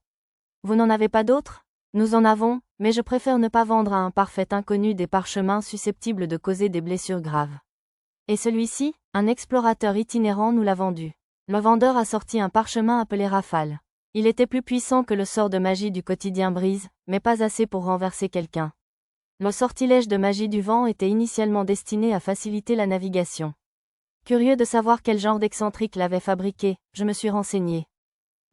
Vous n'en avez pas d'autres? Nous en avons, mais je préfère ne pas vendre à un parfait inconnu des parchemins susceptibles de causer des blessures graves. Et celui-ci, un explorateur itinérant nous l'a vendu. Le vendeur a sorti un parchemin appelé Rafale. Il était plus puissant que le sort de magie du quotidien Brise, mais pas assez pour renverser quelqu'un. Le sortilège de magie du vent était initialement destiné à faciliter la navigation. Curieux de savoir quel genre d'excentrique l'avait fabriqué, je me suis renseigné.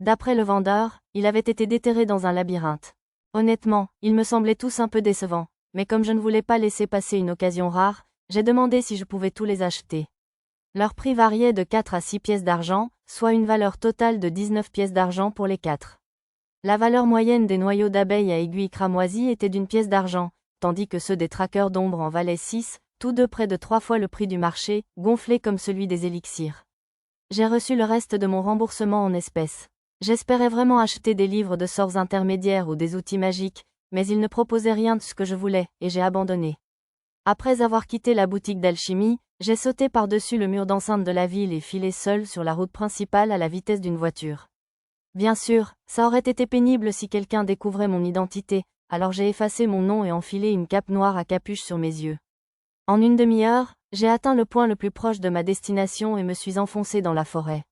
D'après le vendeur, il avait été déterré dans un labyrinthe. Honnêtement, il me semblait tous un peu décevants, mais comme je ne voulais pas laisser passer une occasion rare, j'ai demandé si je pouvais tous les acheter. Leur prix variait de 4 à 6 pièces d'argent, soit une valeur totale de 19 pièces d'argent pour les 4. La valeur moyenne des noyaux d'abeilles à aiguilles cramoisies était d'une pièce d'argent, tandis que ceux des traqueurs d'ombre en valaient 6, tous deux près de 3 fois le prix du marché, gonflés comme celui des élixirs. J'ai reçu le reste de mon remboursement en espèces. J'espérais vraiment acheter des livres de sorts intermédiaires ou des outils magiques, mais ils ne proposaient rien de ce que je voulais, et j'ai abandonné. Après avoir quitté la boutique d'alchimie, j'ai sauté par-dessus le mur d'enceinte de la ville et filé seul sur la route principale à la vitesse d'une voiture. Bien sûr, ça aurait été pénible si quelqu'un découvrait mon identité, alors j'ai effacé mon nom et enfilé une cape noire à capuche sur mes yeux. En une demi-heure, j'ai atteint le point le plus proche de ma destination et me suis enfoncé dans la forêt.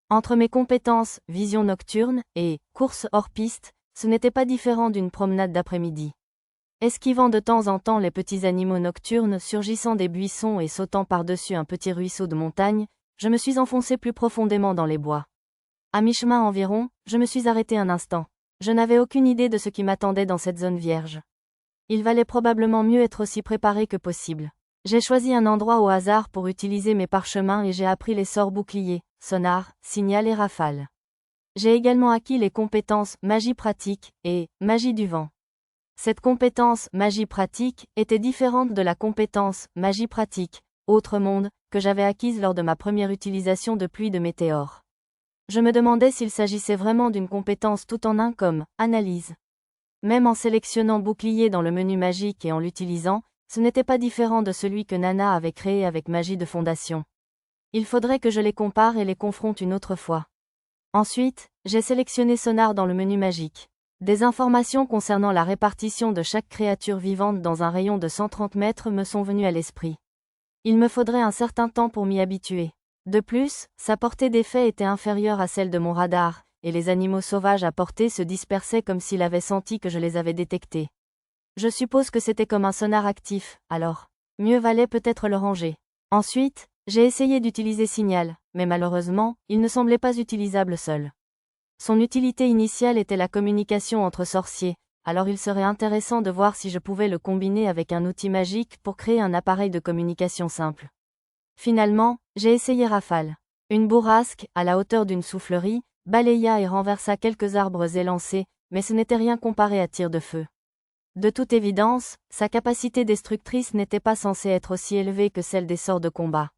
Entre mes compétences, vision nocturne, et course hors piste, ce n'était pas différent d'une promenade d'après-midi. Esquivant de temps en temps les petits animaux nocturnes surgissant des buissons et sautant par-dessus un petit ruisseau de montagne, je me suis enfoncé plus profondément dans les bois. À mi-chemin environ, je me suis arrêté un instant. Je n'avais aucune idée de ce qui m'attendait dans cette zone vierge. Il valait probablement mieux être aussi préparé que possible. J'ai choisi un endroit au hasard pour utiliser mes parchemins et j'ai appris les sorts bouclier, sonar, signal et rafale. J'ai également acquis les compétences magie pratique et magie du vent. Cette compétence magie pratique était différente de la compétence magie pratique, autre monde, que j'avais acquise lors de ma première utilisation de pluie de météores. Je me demandais s'il s'agissait vraiment d'une compétence tout en un comme analyse. Même en sélectionnant bouclier dans le menu magique et en l'utilisant, ce n'était pas différent de celui que Nana avait créé avec magie de fondation. Il faudrait que je les compare et les confronte une autre fois. Ensuite, j'ai sélectionné sonar dans le menu magique. Des informations concernant la répartition de chaque créature vivante dans un rayon de 130 mètres me sont venues à l'esprit. Il me faudrait un certain temps pour m'y habituer. De plus, sa portée d'effet était inférieure à celle de mon radar, et les animaux sauvages à portée se dispersaient comme s'il avait senti que je les avais détectés. Je suppose que c'était comme un sonar actif, alors. Mieux valait peut-être le ranger. Ensuite, j'ai essayé d'utiliser Signal, mais malheureusement, il ne semblait pas utilisable seul. Son utilité initiale était la communication entre sorciers, alors il serait intéressant de voir si je pouvais le combiner avec un outil magique pour créer un appareil de communication simple. Finalement, j'ai essayé Rafale. Une bourrasque, à la hauteur d'une soufflerie, balaya et renversa quelques arbres élancés, mais ce n'était rien comparé à tir de feu. De toute évidence, sa capacité destructrice n'était pas censée être aussi élevée que celle des sorts de combat.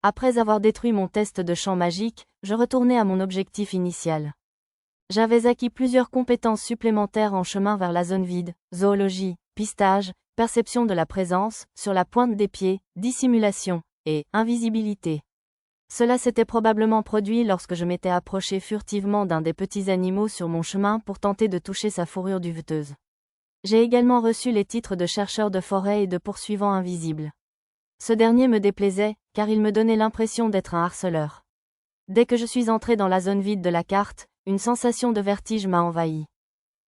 Après avoir détruit mon test de champ magique, je retournai à mon objectif initial. J'avais acquis plusieurs compétences supplémentaires en chemin vers la zone vide, zoologie, pistage, perception de la présence, sur la pointe des pieds, dissimulation, et invisibilité. Cela s'était probablement produit lorsque je m'étais approché furtivement d'un des petits animaux sur mon chemin pour tenter de toucher sa fourrure duveteuse. J'ai également reçu les titres de chercheur de forêt et de poursuivant invisible. Ce dernier me déplaisait, car il me donnait l'impression d'être un harceleur. Dès que je suis entré dans la zone vide de la carte, une sensation de vertige m'a envahi.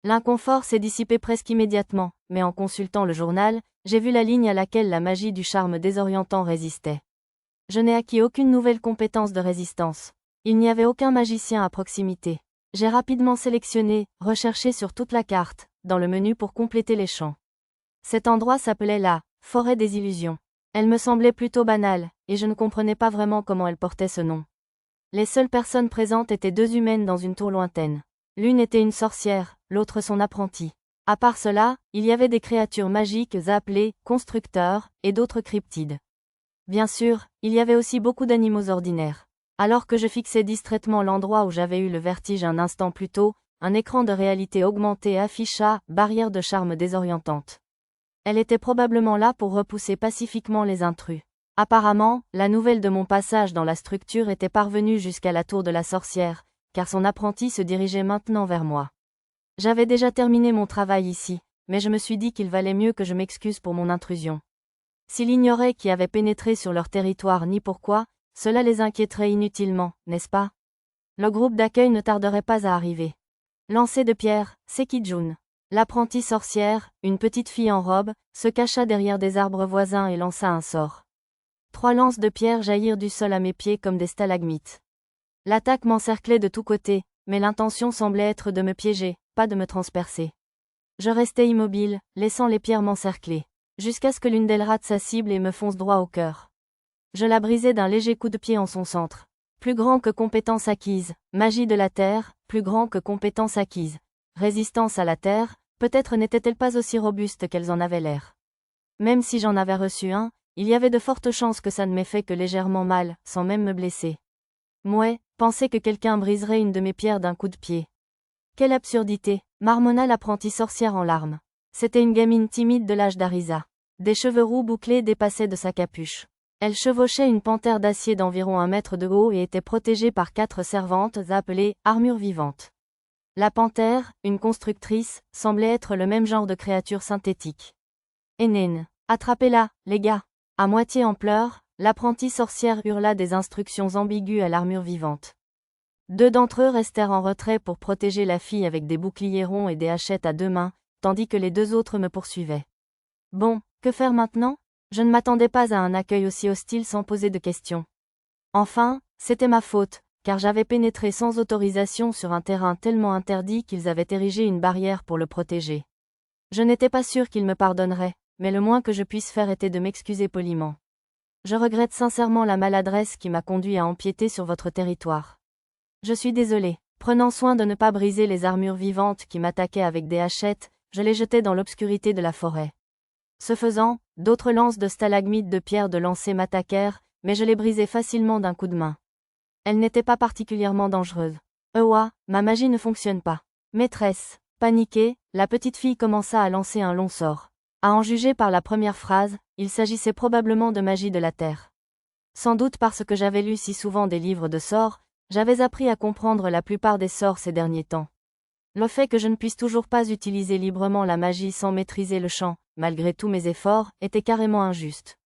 L'inconfort s'est dissipé presque immédiatement, mais en consultant le journal, j'ai vu la ligne à laquelle la magie du charme désorientant résistait. Je n'ai acquis aucune nouvelle compétence de résistance. Il n'y avait aucun magicien à proximité. J'ai rapidement sélectionné, recherché sur toute la carte, dans le menu pour compléter les champs. Cet endroit s'appelait la forêt des illusions. Elle me semblait plutôt banale, et je ne comprenais pas vraiment comment elle portait ce nom. Les seules personnes présentes étaient deux humaines dans une tour lointaine. L'une était une sorcière, l'autre son apprentie. À part cela, il y avait des créatures magiques appelées constructeurs, et d'autres cryptides. Bien sûr, il y avait aussi beaucoup d'animaux ordinaires. Alors que je fixais distraitement l'endroit où j'avais eu le vertige un instant plus tôt, un écran de réalité augmentée afficha « Barrière de charme désorientante ». Elle était probablement là pour repousser pacifiquement les intrus. Apparemment, la nouvelle de mon passage dans la structure était parvenue jusqu'à la tour de la sorcière, car son apprenti se dirigeait maintenant vers moi. J'avais déjà terminé mon travail ici, mais je me suis dit qu'il valait mieux que je m'excuse pour mon intrusion. S'il ignorait qui avait pénétré sur leur territoire ni pourquoi, cela les inquiéterait inutilement, n'est-ce pas? Le groupe d'accueil ne tarderait pas à arriver. Lancer de pierre, Sekijun. L'apprentie sorcière, une petite fille en robe, se cacha derrière des arbres voisins et lança un sort. 3 lances de pierre jaillirent du sol à mes pieds comme des stalagmites. L'attaque m'encerclait de tous côtés, mais l'intention semblait être de me piéger, pas de me transpercer. Je restais immobile, laissant les pierres m'encercler, jusqu'à ce que l'une d'elles rate sa cible et me fonce droit au cœur. Je la brisai d'un léger coup de pied en son centre. Plus grand que compétence acquise, magie de la terre, plus grand que compétence acquise. Résistance à la terre, peut-être n'était-elle pas aussi robuste qu'elles en avaient l'air. Même si j'en avais reçu un, il y avait de fortes chances que ça ne m'ait fait que légèrement mal, sans même me blesser. Mouais, penser que quelqu'un briserait une de mes pierres d'un coup de pied. Quelle absurdité, marmonna l'apprentie sorcière en larmes. C'était une gamine timide de l'âge d'Arisa. Des cheveux roux bouclés dépassaient de sa capuche. Elle chevauchait une panthère d'acier d'environ 1 mètre de haut et était protégée par 4 servantes appelées « armures vivantes ». La panthère, une constructrice, semblait être le même genre de créature synthétique. « Hénène, attrapez-la, les gars !» À moitié en pleurs, l'apprentie sorcière hurla des instructions ambiguës à l'armure vivante. 2 d'entre eux restèrent en retrait pour protéger la fille avec des boucliers ronds et des hachettes à 2 mains, tandis que les 2 autres me poursuivaient. Bon, que faire maintenant ? Je ne m'attendais pas à un accueil aussi hostile sans poser de questions. Enfin, c'était ma faute, car j'avais pénétré sans autorisation sur un terrain tellement interdit qu'ils avaient érigé une barrière pour le protéger. Je n'étais pas sûr qu'ils me pardonneraient, mais le moins que je puisse faire était de m'excuser poliment. Je regrette sincèrement la maladresse qui m'a conduit à empiéter sur votre territoire. Je suis désolé. Prenant soin de ne pas briser les armures vivantes qui m'attaquaient avec des hachettes, je les jetai dans l'obscurité de la forêt. Ce faisant, d'autres lances de stalagmites de pierre de lancer m'attaquèrent, mais je les brisai facilement d'un coup de main. Elles n'étaient pas particulièrement dangereuses. Ouah, ma magie ne fonctionne pas. Maîtresse. Paniquée, la petite fille commença à lancer un long sort. À en juger par la première phrase, il s'agissait probablement de magie de la terre. Sans doute parce que j'avais lu si souvent des livres de sorts, j'avais appris à comprendre la plupart des sorts ces derniers temps. Le fait que je ne puisse toujours pas utiliser librement la magie sans maîtriser le chant, malgré tous mes efforts, était carrément injuste.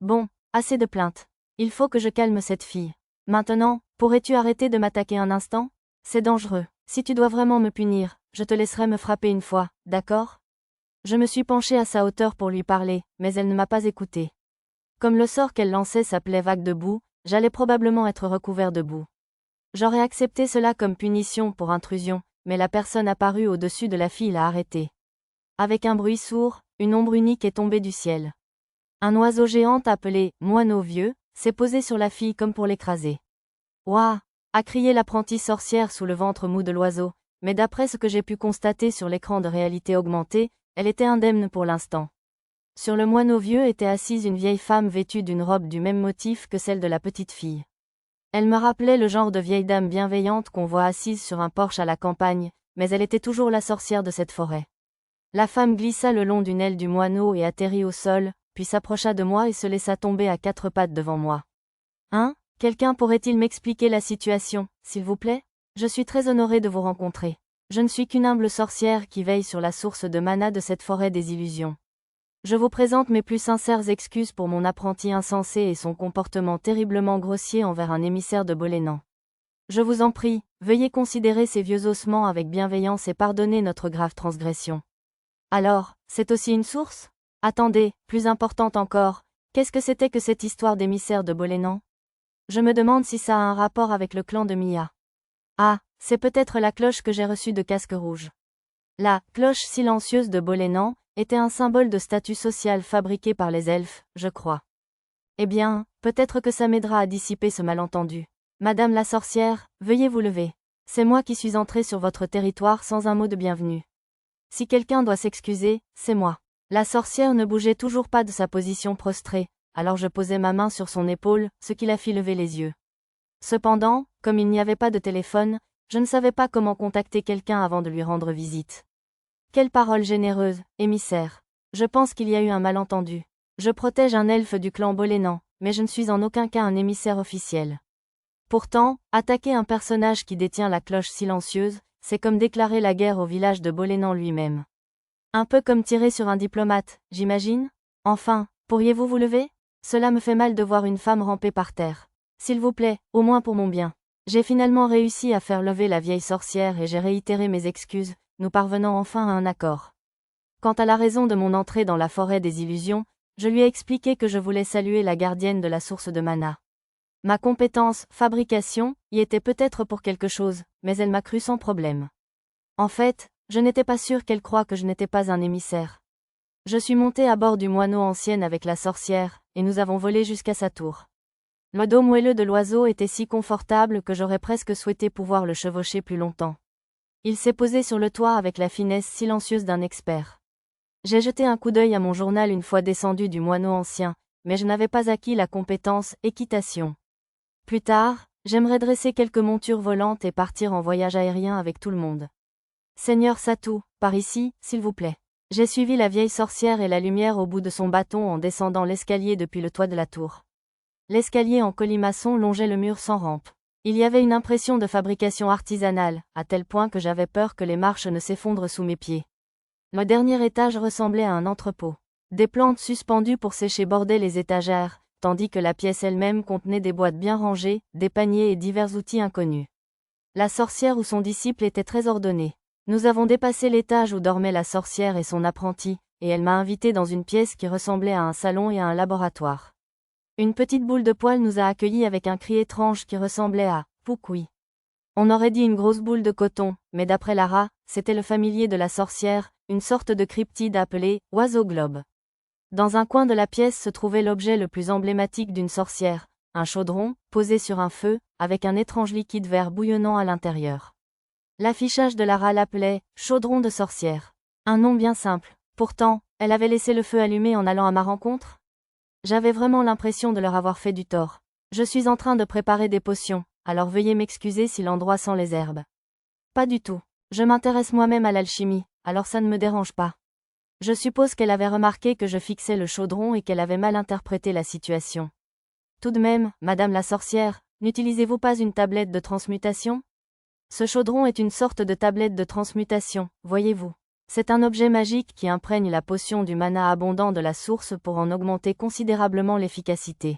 Bon, assez de plaintes. Il faut que je calme cette fille. Maintenant, pourrais-tu arrêter de m'attaquer un instant ? C'est dangereux. Si tu dois vraiment me punir, je te laisserai me frapper une fois, d'accord ? Je me suis penchée à sa hauteur pour lui parler, mais elle ne m'a pas écouté. Comme le sort qu'elle lançait s'appelait vague de boue, j'allais probablement être recouvert de boue. J'aurais accepté cela comme punition pour intrusion, mais la personne apparue au-dessus de la fille l'a arrêtée. Avec un bruit sourd, une ombre unique est tombée du ciel. Un oiseau géant appelé « moineau vieux » s'est posé sur la fille comme pour l'écraser. « Ouah !» a crié l'apprentie sorcière sous le ventre mou de l'oiseau, mais d'après ce que j'ai pu constater sur l'écran de réalité augmentée, elle était indemne pour l'instant. Sur le moineau vieux était assise une vieille femme vêtue d'une robe du même motif que celle de la petite fille. Elle me rappelait le genre de vieille dame bienveillante qu'on voit assise sur un porche à la campagne, mais elle était toujours la sorcière de cette forêt. La femme glissa le long d'une aile du moineau et atterrit au sol, puis s'approcha de moi et se laissa tomber à 4 pattes devant moi. Hein ? Quelqu'un pourrait-il m'expliquer la situation, s'il vous plaît ? Je suis très honorée de vous rencontrer. Je ne suis qu'une humble sorcière qui veille sur la source de mana de cette forêt des illusions. Je vous présente mes plus sincères excuses pour mon apprenti insensé et son comportement terriblement grossier envers un émissaire de Bolénan. Je vous en prie, veuillez considérer ces vieux ossements avec bienveillance et pardonner notre grave transgression. Alors, c'est aussi une source ? Attendez, plus importante encore, qu'est-ce que c'était que cette histoire d'émissaire de Bolénan ? Je me demande si ça a un rapport avec le clan de Mia. Ah, c'est peut-être la cloche que j'ai reçue de Casque Rouge. La cloche silencieuse de Bolénan était un symbole de statut social fabriqué par les elfes, je crois. Eh bien, peut-être que ça m'aidera à dissiper ce malentendu. Madame la sorcière, veuillez vous lever. C'est moi qui suis entrée sur votre territoire sans un mot de bienvenue. Si quelqu'un doit s'excuser, c'est moi. La sorcière ne bougeait toujours pas de sa position prostrée, alors je posai ma main sur son épaule, ce qui la fit lever les yeux. Cependant, comme il n'y avait pas de téléphone, je ne savais pas comment contacter quelqu'un avant de lui rendre visite. Quelle parole généreuse, émissaire. Je pense qu'il y a eu un malentendu. Je protège un elfe du clan Bolénan, mais je ne suis en aucun cas un émissaire officiel. Pourtant, attaquer un personnage qui détient la cloche silencieuse, c'est comme déclarer la guerre au village de Bolénan lui-même. Un peu comme tirer sur un diplomate, j'imagine ? Enfin, pourriez-vous vous lever ? Cela me fait mal de voir une femme ramper par terre. S'il vous plaît, au moins pour mon bien. J'ai finalement réussi à faire lever la vieille sorcière et j'ai réitéré mes excuses, nous parvenant enfin à un accord. Quant à la raison de mon entrée dans la forêt des illusions, Je lui ai expliqué que je voulais saluer la gardienne de la source de mana. Ma compétence, fabrication, y était peut-être pour quelque chose, mais elle m'a cru sans problème. En fait, je n'étais pas sûre qu'elle croie que je n'étais pas un émissaire. Je suis montée à bord du moineau ancienne avec la sorcière, et nous avons volé jusqu'à sa tour. Le dos moelleux de l'oiseau était si confortable que j'aurais presque souhaité pouvoir le chevaucher plus longtemps. Il s'est posé sur le toit avec la finesse silencieuse d'un expert. J'ai jeté un coup d'œil à mon journal une fois descendu du moineau ancien, mais je n'avais pas acquis la compétence équitation. Plus tard, j'aimerais dresser quelques montures volantes et partir en voyage aérien avec tout le monde. Seigneur Satou, par ici, s'il vous plaît. J'ai suivi la vieille sorcière et la lumière au bout de son bâton en descendant l'escalier depuis le toit de la tour. L'escalier en colimaçon longeait le mur sans rampe. Il y avait une impression de fabrication artisanale, à tel point que j'avais peur que les marches ne s'effondrent sous mes pieds. Le dernier étage ressemblait à un entrepôt. Des plantes suspendues pour sécher bordaient les étagères, tandis que la pièce elle-même contenait des boîtes bien rangées, des paniers et divers outils inconnus. La sorcière ou son disciple était très ordonnée. Nous avons dépassé l'étage où dormait la sorcière et son apprenti, et elle m'a invité dans une pièce qui ressemblait à un salon et à un laboratoire. Une petite boule de poil nous a accueillis avec un cri étrange qui ressemblait à « Poukoui ». On aurait dit une grosse boule de coton, mais d'après Lara, c'était le familier de la sorcière, une sorte de cryptide appelé « oiseau globe ». Dans un coin de la pièce se trouvait l'objet le plus emblématique d'une sorcière, un chaudron, posé sur un feu, avec un étrange liquide vert bouillonnant à l'intérieur. L'affichage de Lara l'appelait « chaudron de sorcière ». Un nom bien simple. Pourtant, elle avait laissé le feu allumé en allant à ma rencontre? J'avais vraiment l'impression de leur avoir fait du tort. Je suis en train de préparer des potions, alors veuillez m'excuser si l'endroit sent les herbes. Pas du tout. Je m'intéresse moi-même à l'alchimie, alors ça ne me dérange pas. Je suppose qu'elle avait remarqué que je fixais le chaudron et qu'elle avait mal interprété la situation. Tout de même, Madame la sorcière, n'utilisez-vous pas une tablette de transmutation? Ce chaudron est une sorte de tablette de transmutation, voyez-vous. C'est un objet magique qui imprègne la potion du mana abondant de la source pour en augmenter considérablement l'efficacité.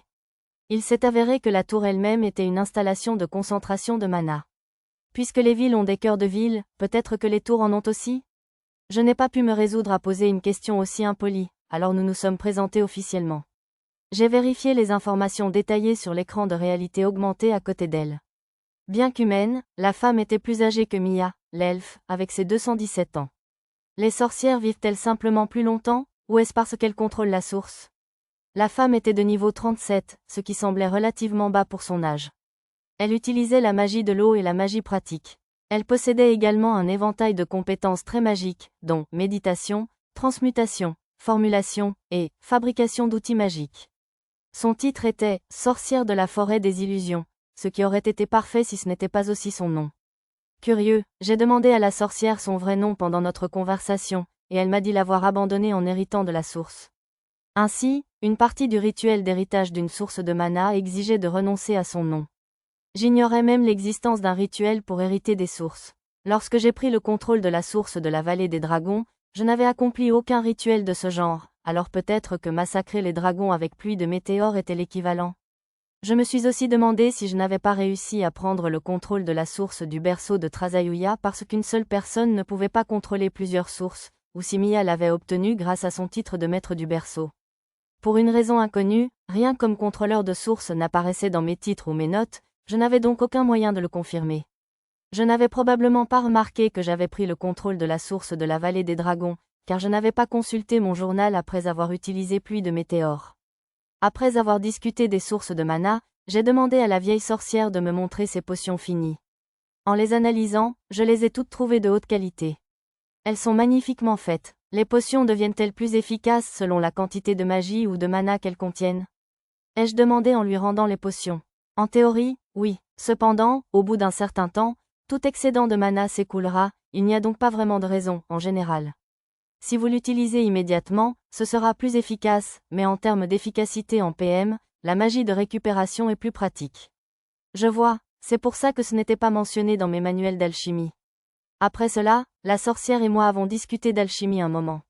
Il s'est avéré que la tour elle-même était une installation de concentration de mana. Puisque les villes ont des cœurs de ville, peut-être que les tours en ont aussi? Je n'ai pas pu me résoudre à poser une question aussi impolie, alors nous nous sommes présentés officiellement. J'ai vérifié les informations détaillées sur l'écran de réalité augmentée à côté d'elle. Bien qu'humaine, la femme était plus âgée que Mia, l'elfe, avec ses 217 ans. Les sorcières vivent-elles simplement plus longtemps, ou est-ce parce qu'elles contrôlent la source? La femme était de niveau 37, ce qui semblait relativement bas pour son âge. Elle utilisait la magie de l'eau et la magie pratique. Elle possédait également un éventail de compétences très magiques, dont méditation, transmutation, formulation, et fabrication d'outils magiques. Son titre était « Sorcière de la forêt des illusions », ce qui aurait été parfait si ce n'était pas aussi son nom. Curieux, j'ai demandé à la sorcière son vrai nom pendant notre conversation, et elle m'a dit l'avoir abandonné en héritant de la source. Ainsi, une partie du rituel d'héritage d'une source de mana exigeait de renoncer à son nom. J'ignorais même l'existence d'un rituel pour hériter des sources. Lorsque j'ai pris le contrôle de la source de la vallée des dragons, je n'avais accompli aucun rituel de ce genre, alors peut-être que massacrer les dragons avec pluie de météores était l'équivalent. Je me suis aussi demandé si je n'avais pas réussi à prendre le contrôle de la source du berceau de Trazayuya parce qu'une seule personne ne pouvait pas contrôler plusieurs sources, ou si Mia l'avait obtenu grâce à son titre de maître du berceau. Pour une raison inconnue, rien comme contrôleur de source n'apparaissait dans mes titres ou mes notes, je n'avais donc aucun moyen de le confirmer. Je n'avais probablement pas remarqué que j'avais pris le contrôle de la source de la vallée des dragons, car je n'avais pas consulté mon journal après avoir utilisé pluie de météores. Après avoir discuté des sources de mana, j'ai demandé à la vieille sorcière de me montrer ses potions finies. En les analysant, je les ai toutes trouvées de haute qualité. Elles sont magnifiquement faites. Les potions deviennent-elles plus efficaces selon la quantité de magie ou de mana qu'elles contiennent? Ai-je demandé en lui rendant les potions? En théorie, oui. Cependant, au bout d'un certain temps, tout excédent de mana s'écoulera, il n'y a donc pas vraiment de raison, en général. Si vous l'utilisez immédiatement, ce sera plus efficace, mais en termes d'efficacité en PM, la magie de récupération est plus pratique. Je vois, c'est pour ça que ce n'était pas mentionné dans mes manuels d'alchimie. Après cela, la sorcière et moi avons discuté d'alchimie un moment.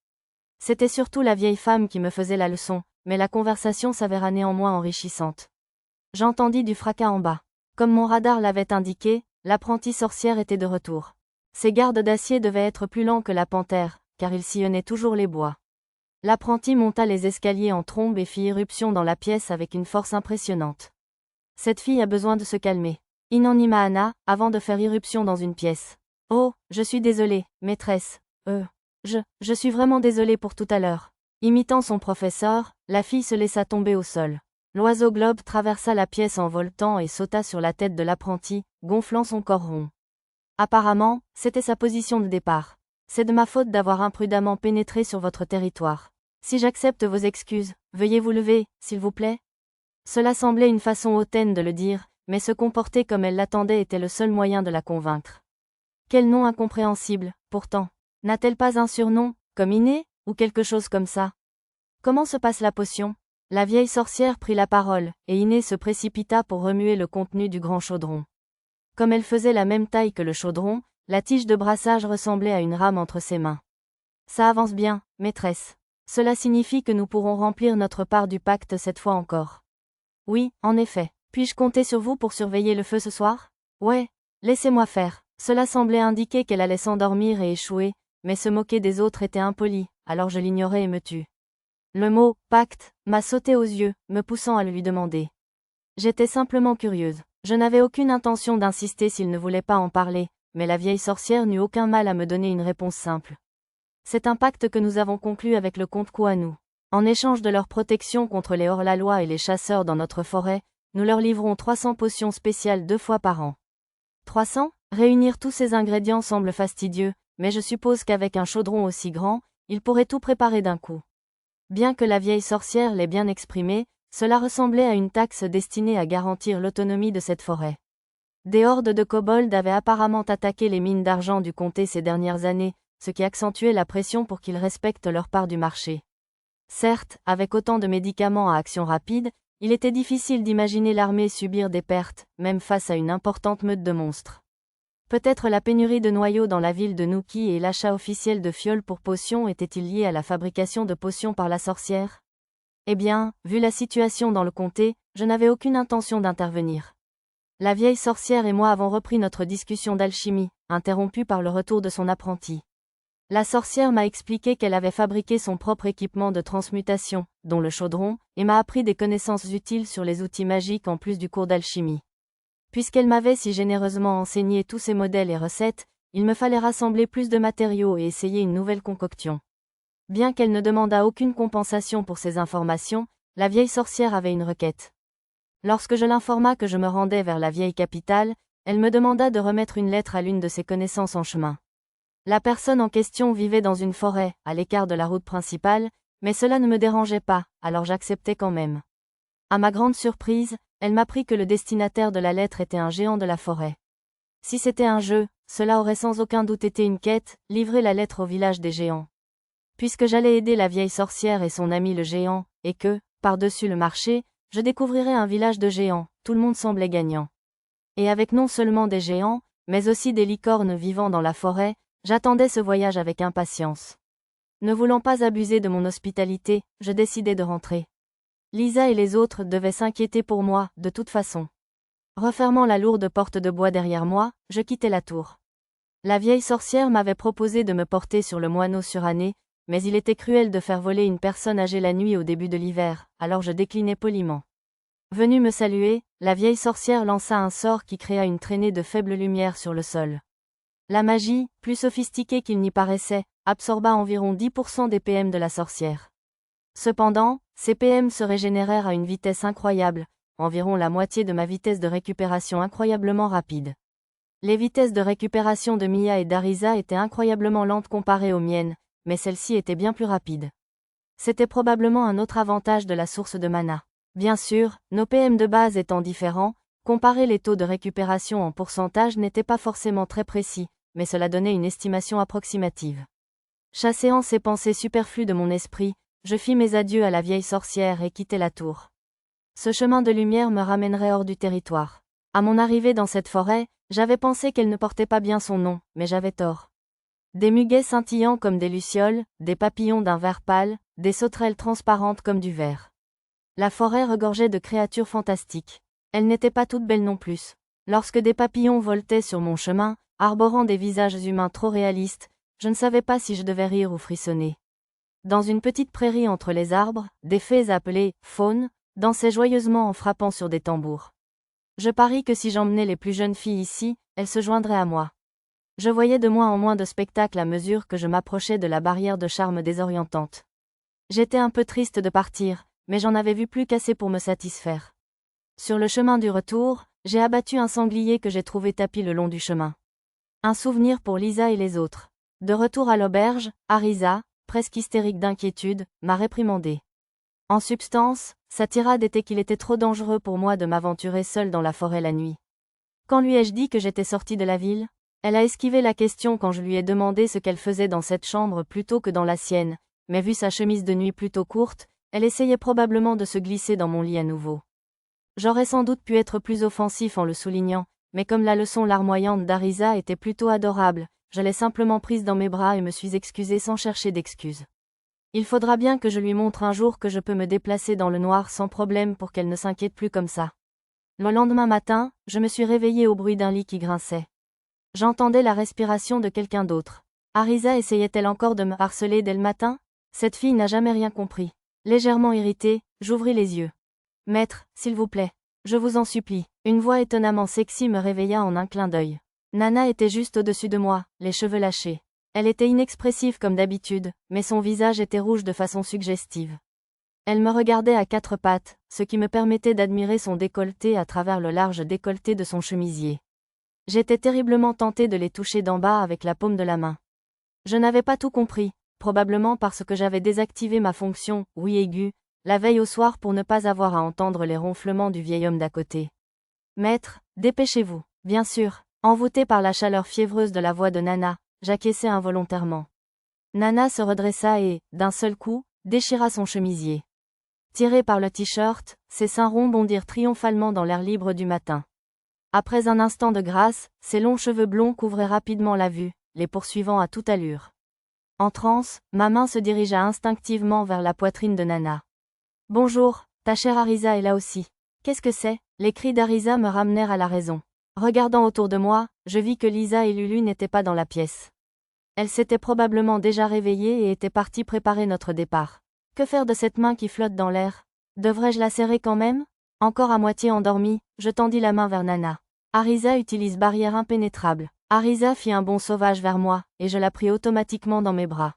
C'était surtout la vieille femme qui me faisait la leçon, mais la conversation s'avéra néanmoins enrichissante. J'entendis du fracas en bas. Comme mon radar l'avait indiqué, l'apprentie sorcière était de retour. Ses gardes d'acier devaient être plus lents que la panthère, car ils sillonnaient toujours les bois. L'apprenti monta les escaliers en trombe et fit irruption dans la pièce avec une force impressionnante. Cette fille a besoin de se calmer. Inanima Anna, avant de faire irruption dans une pièce. Oh, je suis désolée, maîtresse. Je suis vraiment désolée pour tout à l'heure. Imitant son professeur, la fille se laissa tomber au sol. L'oiseau globe traversa la pièce en voltant et sauta sur la tête de l'apprenti, gonflant son corps rond. Apparemment, c'était sa position de départ. C'est de ma faute d'avoir imprudemment pénétré sur votre territoire. Si j'accepte vos excuses, veuillez vous lever, s'il vous plaît. Cela semblait une façon hautaine de le dire, mais se comporter comme elle l'attendait était le seul moyen de la convaincre. Quel nom incompréhensible, pourtant. N'a-t-elle pas un surnom, comme Iné, ou quelque chose comme ça? Comment se passe la potion? La vieille sorcière prit la parole, et Iné se précipita pour remuer le contenu du grand chaudron. Comme elle faisait la même taille que le chaudron, la tige de brassage ressemblait à une rame entre ses mains. Ça avance bien, maîtresse. Cela signifie que nous pourrons remplir notre part du pacte cette fois encore. Oui, en effet. Puis-je compter sur vous pour surveiller le feu ce soir? Ouais, laissez-moi faire. Cela semblait indiquer qu'elle allait s'endormir et échouer, mais se moquer des autres était impoli, alors je l'ignorais et me tus. Le mot « pacte » m'a sauté aux yeux, me poussant à le lui demander. J'étais simplement curieuse. Je n'avais aucune intention d'insister s'il ne voulait pas en parler, mais la vieille sorcière n'eut aucun mal à me donner une réponse simple. C'est un pacte que nous avons conclu avec le comte Kouanou. En échange de leur protection contre les hors-la-loi et les chasseurs dans notre forêt, nous leur livrons 300 potions spéciales 2 fois par an. 300? Réunir tous ces ingrédients semble fastidieux, mais je suppose qu'avec un chaudron aussi grand, ils pourraient tout préparer d'un coup. Bien que la vieille sorcière l'ait bien exprimé, cela ressemblait à une taxe destinée à garantir l'autonomie de cette forêt. Des hordes de kobolds avaient apparemment attaqué les mines d'argent du comté ces dernières années, ce qui accentuait la pression pour qu'ils respectent leur part du marché. Certes, avec autant de médicaments à action rapide, il était difficile d'imaginer l'armée subir des pertes, même face à une importante meute de monstres. Peut-être la pénurie de noyaux dans la ville de Nuki et l'achat officiel de fioles pour potions étaient-ils liés à la fabrication de potions par la sorcière? Eh bien, vu la situation dans le comté, je n'avais aucune intention d'intervenir. La vieille sorcière et moi avons repris notre discussion d'alchimie, interrompue par le retour de son apprenti. La sorcière m'a expliqué qu'elle avait fabriqué son propre équipement de transmutation, dont le chaudron, et m'a appris des connaissances utiles sur les outils magiques en plus du cours d'alchimie. Puisqu'elle m'avait si généreusement enseigné tous ces modèles et recettes, il me fallait rassembler plus de matériaux et essayer une nouvelle concoction. Bien qu'elle ne demandât aucune compensation pour ces informations, la vieille sorcière avait une requête. Lorsque je l'informa que je me rendais vers la vieille capitale, elle me demanda de remettre une lettre à l'une de ses connaissances en chemin. La personne en question vivait dans une forêt, à l'écart de la route principale, mais cela ne me dérangeait pas, alors j'acceptais quand même. À ma grande surprise, elle m'apprit que le destinataire de la lettre était un géant de la forêt. Si c'était un jeu, cela aurait sans aucun doute été une quête, livrer la lettre au village des géants. Puisque j'allais aider la vieille sorcière et son ami le géant, et que, par-dessus le marché, je découvrirais un village de géants, tout le monde semblait gagnant. Et avec non seulement des géants, mais aussi des licornes vivant dans la forêt, j'attendais ce voyage avec impatience. Ne voulant pas abuser de mon hospitalité, je décidai de rentrer. Lisa et les autres devaient s'inquiéter pour moi, de toute façon. Refermant la lourde porte de bois derrière moi, je quittai la tour. La vieille sorcière m'avait proposé de me porter sur le moineau suranné, mais il était cruel de faire voler une personne âgée la nuit au début de l'hiver, alors je déclinai poliment. Venue me saluer, la vieille sorcière lança un sort qui créa une traînée de faible lumière sur le sol. La magie, plus sophistiquée qu'il n'y paraissait, absorba environ 10% des PM de la sorcière. Cependant, ces PM se régénérèrent à une vitesse incroyable, environ la moitié de ma vitesse de récupération incroyablement rapide. Les vitesses de récupération de Mia et d'Arisa étaient incroyablement lentes comparées aux miennes, mais celles-ci étaient bien plus rapides. C'était probablement un autre avantage de la source de mana. Bien sûr, nos PM de base étant différents, comparer les taux de récupération en pourcentage n'était pas forcément très précis, mais cela donnait une estimation approximative. Chasséant ces pensées superflues de mon esprit, je fis mes adieux à la vieille sorcière et quittai la tour. Ce chemin de lumière me ramènerait hors du territoire. À mon arrivée dans cette forêt, j'avais pensé qu'elle ne portait pas bien son nom, mais j'avais tort. Des muguets scintillants comme des lucioles, des papillons d'un vert pâle, des sauterelles transparentes comme du verre. La forêt regorgeait de créatures fantastiques. Elles n'étaient pas toutes belles non plus. Lorsque des papillons voltaient sur mon chemin, arborant des visages humains trop réalistes, je ne savais pas si je devais rire ou frissonner. Dans une petite prairie entre les arbres, des fées appelées « faunes » dansaient joyeusement en frappant sur des tambours. Je parie que si j'emmenais les plus jeunes filles ici, elles se joindraient à moi. Je voyais de moins en moins de spectacles à mesure que je m'approchais de la barrière de charme désorientante. J'étais un peu triste de partir, mais j'en avais vu plus qu'assez pour me satisfaire. Sur le chemin du retour, j'ai abattu un sanglier que j'ai trouvé tapi le long du chemin. Un souvenir pour Lisa et les autres. De retour à l'auberge, Arisa, presque hystérique d'inquiétude, m'a réprimandé. En substance, sa tirade était qu'il était trop dangereux pour moi de m'aventurer seule dans la forêt la nuit. Quand lui ai-je dit que j'étais sortie de la ville? Elle a esquivé la question quand je lui ai demandé ce qu'elle faisait dans cette chambre plutôt que dans la sienne, mais vu sa chemise de nuit plutôt courte, elle essayait probablement de se glisser dans mon lit à nouveau. J'aurais sans doute pu être plus offensif en le soulignant, mais comme la leçon larmoyante d'Arisa était plutôt adorable, je l'ai simplement prise dans mes bras et me suis excusée sans chercher d'excuses. Il faudra bien que je lui montre un jour que je peux me déplacer dans le noir sans problème pour qu'elle ne s'inquiète plus comme ça. Le lendemain matin, je me suis réveillée au bruit d'un lit qui grinçait. J'entendais la respiration de quelqu'un d'autre. Arisa essayait-elle encore de me harceler dès le matin? Cette fille n'a jamais rien compris. Légèrement irritée, j'ouvris les yeux. Maître, s'il vous plaît. Je vous en supplie. Une voix étonnamment sexy me réveilla en un clin d'œil. Nana était juste au-dessus de moi, les cheveux lâchés. Elle était inexpressive comme d'habitude, mais son visage était rouge de façon suggestive. Elle me regardait à quatre pattes, ce qui me permettait d'admirer son décolleté à travers le large décolleté de son chemisier. J'étais terriblement tentée de les toucher d'en bas avec la paume de la main. Je n'avais pas tout compris, probablement parce que j'avais désactivé ma fonction, oui aiguë, la veille au soir pour ne pas avoir à entendre les ronflements du vieil homme d'à côté. Maître, dépêchez-vous. Bien sûr, envoûtée par la chaleur fiévreuse de la voix de Nana, j'acquiesçai involontairement. Nana se redressa et, d'un seul coup, déchira son chemisier. Tirée par le t-shirt, ses seins ronds bondirent triomphalement dans l'air libre du matin. Après un instant de grâce, ses longs cheveux blonds couvraient rapidement la vue, les poursuivant à toute allure. En transe, ma main se dirigea instinctivement vers la poitrine de Nana. « Bonjour, ta chère Arisa est là aussi. » Qu'est-ce que c'est? Les cris d'Arisa me ramenèrent à la raison. Regardant autour de moi, je vis que Lisa et Lulu n'étaient pas dans la pièce. Elles s'étaient probablement déjà réveillées et étaient parties préparer notre départ. Que faire de cette main qui flotte dans l'air? Devrais-je la serrer quand même? Encore à moitié endormie, je tendis la main vers Nana. Arisa utilise barrière impénétrable. Arisa fit un bond sauvage vers moi, et je la pris automatiquement dans mes bras.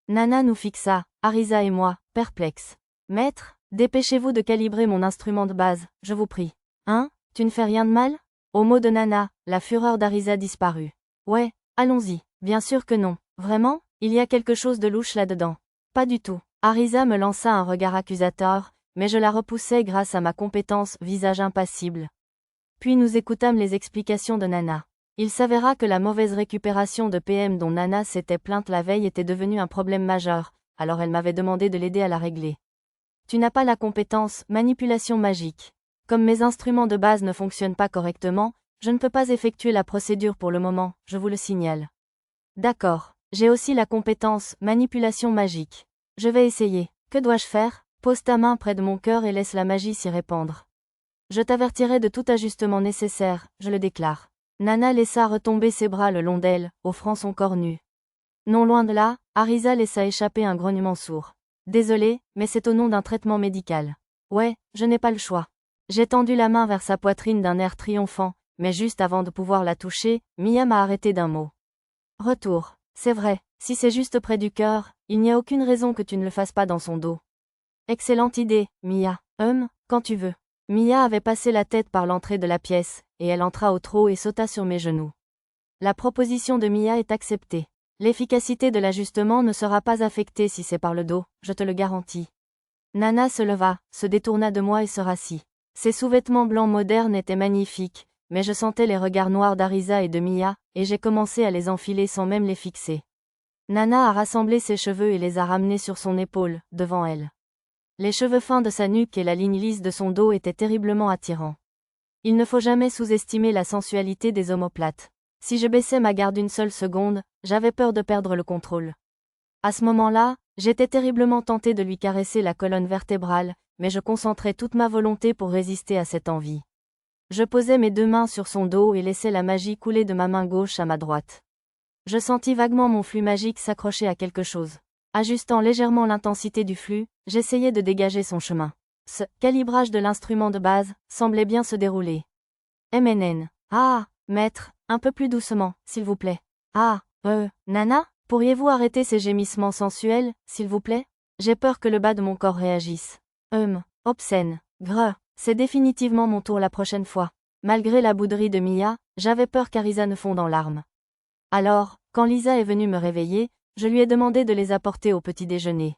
Nana nous fixa, Arisa et moi, perplexes. Maître, dépêchez-vous de calibrer mon instrument de base, je vous prie. Hein? Tu ne fais rien de mal? Au mot de Nana, la fureur d'Arisa disparut. Ouais, allons-y. Bien sûr que non. Vraiment? Il y a quelque chose de louche là-dedans. Pas du tout. Arisa me lança un regard accusateur, mais je la repoussai grâce à ma compétence visage impassible. Puis nous écoutâmes les explications de Nana. Il s'avéra que la mauvaise récupération de PM dont Nana s'était plainte la veille était devenue un problème majeur, alors elle m'avait demandé de l'aider à la régler. Tu n'as pas la compétence manipulation magique. Comme mes instruments de base ne fonctionnent pas correctement, je ne peux pas effectuer la procédure pour le moment, je vous le signale. D'accord. J'ai aussi la compétence manipulation magique. Je vais essayer. Que dois-je faire? Pose ta main près de mon cœur et laisse la magie s'y répandre. Je t'avertirai de tout ajustement nécessaire, je le déclare. Nana laissa retomber ses bras le long d'elle, offrant son corps nu. Non loin de là, Arisa laissa échapper un grognement sourd. Désolé, mais c'est au nom d'un traitement médical. Ouais, je n'ai pas le choix. J'ai tendu la main vers sa poitrine d'un air triomphant, mais juste avant de pouvoir la toucher, Mia m'a arrêté d'un mot. Retour. C'est vrai, si c'est juste près du cœur, il n'y a aucune raison que tu ne le fasses pas dans son dos. Excellente idée, Mia. Quand tu veux. Mia avait passé la tête par l'entrée de la pièce, et elle entra au trot et sauta sur mes genoux. La proposition de Mia est acceptée. L'efficacité de l'ajustement ne sera pas affectée si c'est par le dos, je te le garantis. Nana se leva, se détourna de moi et se rassit. Ses sous-vêtements blancs modernes étaient magnifiques, mais je sentais les regards noirs d'Arisa et de Mia, et j'ai commencé à les enfiler sans même les fixer. Nana a rassemblé ses cheveux et les a ramenés sur son épaule, devant elle. Les cheveux fins de sa nuque et la ligne lisse de son dos étaient terriblement attirants. Il ne faut jamais sous-estimer la sensualité des omoplates. Si je baissais ma garde une seule seconde, j'avais peur de perdre le contrôle. À ce moment-là, j'étais terriblement tentée de lui caresser la colonne vertébrale, mais je concentrais toute ma volonté pour résister à cette envie. Je posais mes deux mains sur son dos et laissais la magie couler de ma main gauche à ma droite. Je sentis vaguement mon flux magique s'accrocher à quelque chose. Ajustant légèrement l'intensité du flux, j'essayais de dégager son chemin. Ce calibrage de l'instrument de base semblait bien se dérouler. MNN. Ah, maître, un peu plus doucement, s'il vous plaît. Ah, Nana, pourriez-vous arrêter ces gémissements sensuels, s'il vous plaît? J'ai peur que le bas de mon corps réagisse. Obscène. Grrr, c'est définitivement mon tour la prochaine fois. Malgré la bouderie de Mia, j'avais peur qu'Arisa ne fonde en larmes. Alors, quand Lisa est venue me réveiller, je lui ai demandé de les apporter au petit déjeuner.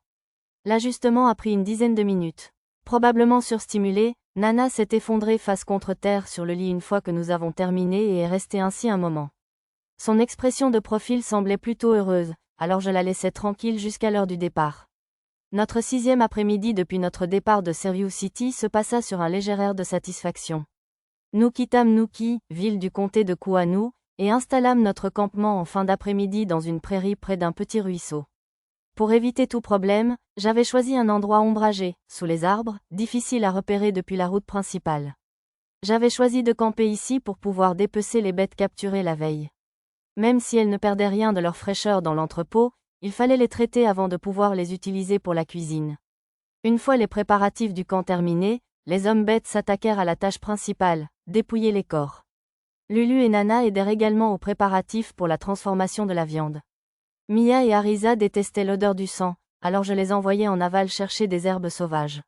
L'ajustement a pris une dizaine de minutes. Probablement surstimulée, Nana s'est effondrée face contre terre sur le lit une fois que nous avons terminé et est restée ainsi un moment. Son expression de profil semblait plutôt heureuse, alors je la laissais tranquille jusqu'à l'heure du départ. Notre 6e après-midi depuis notre départ de Serious City se passa sur un léger air de satisfaction. Nous quittâmes Nuki, ville du comté de Kuanu, et installâmes notre campement en fin d'après-midi dans une prairie près d'un petit ruisseau. Pour éviter tout problème, j'avais choisi un endroit ombragé, sous les arbres, difficile à repérer depuis la route principale. J'avais choisi de camper ici pour pouvoir dépecer les bêtes capturées la veille. Même si elles ne perdaient rien de leur fraîcheur dans l'entrepôt, il fallait les traiter avant de pouvoir les utiliser pour la cuisine. Une fois les préparatifs du camp terminés, les hommes bêtes s'attaquèrent à la tâche principale, dépouiller les corps. Lulu et Nana aidèrent également aux préparatifs pour la transformation de la viande. Mia et Arisa détestaient l'odeur du sang, alors je les envoyais en aval chercher des herbes sauvages.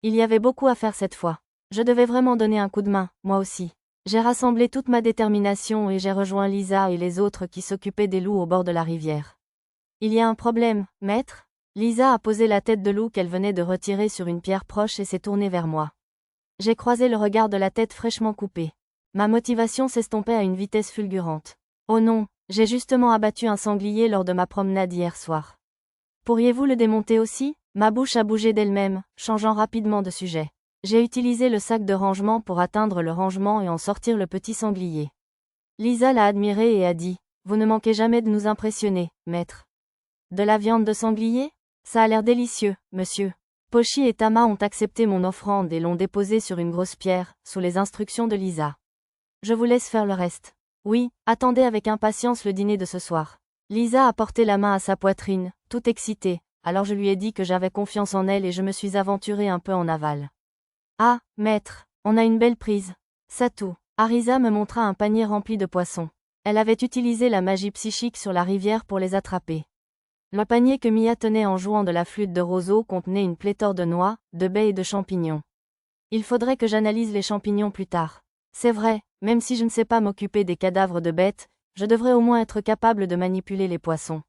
Il y avait beaucoup à faire cette fois. Je devais vraiment donner un coup de main, moi aussi. J'ai rassemblé toute ma détermination et j'ai rejoint Lisa et les autres qui s'occupaient des loups au bord de la rivière. Il y a un problème, maître? Lisa a posé la tête de loup qu'elle venait de retirer sur une pierre proche et s'est tournée vers moi. J'ai croisé le regard de la tête fraîchement coupée. Ma motivation s'estompait à une vitesse fulgurante. Oh non, j'ai justement abattu un sanglier lors de ma promenade hier soir. Pourriez-vous le démonter aussi? Ma bouche a bougé d'elle-même, changeant rapidement de sujet. J'ai utilisé le sac de rangement pour atteindre le rangement et en sortir le petit sanglier. Lisa l'a admiré et a dit, « Vous ne manquez jamais de nous impressionner, maître. » De la viande de sanglier? Ça a l'air délicieux, monsieur. Pochi et Tama ont accepté mon offrande et l'ont déposée sur une grosse pierre, sous les instructions de Lisa. Je vous laisse faire le reste. Oui, attendez avec impatience le dîner de ce soir. Lisa a porté la main à sa poitrine, toute excitée, alors je lui ai dit que j'avais confiance en elle et je me suis aventurée un peu en aval. Ah, maître, on a une belle prise. Satu. Arisa me montra un panier rempli de poissons. Elle avait utilisé la magie psychique sur la rivière pour les attraper. Le panier que Mia tenait en jouant de la flûte de roseau contenait une pléthore de noix, de baies et de champignons. Il faudrait que j'analyse les champignons plus tard. C'est vrai, même si je ne sais pas m'occuper des cadavres de bêtes, je devrais au moins être capable de manipuler les poissons.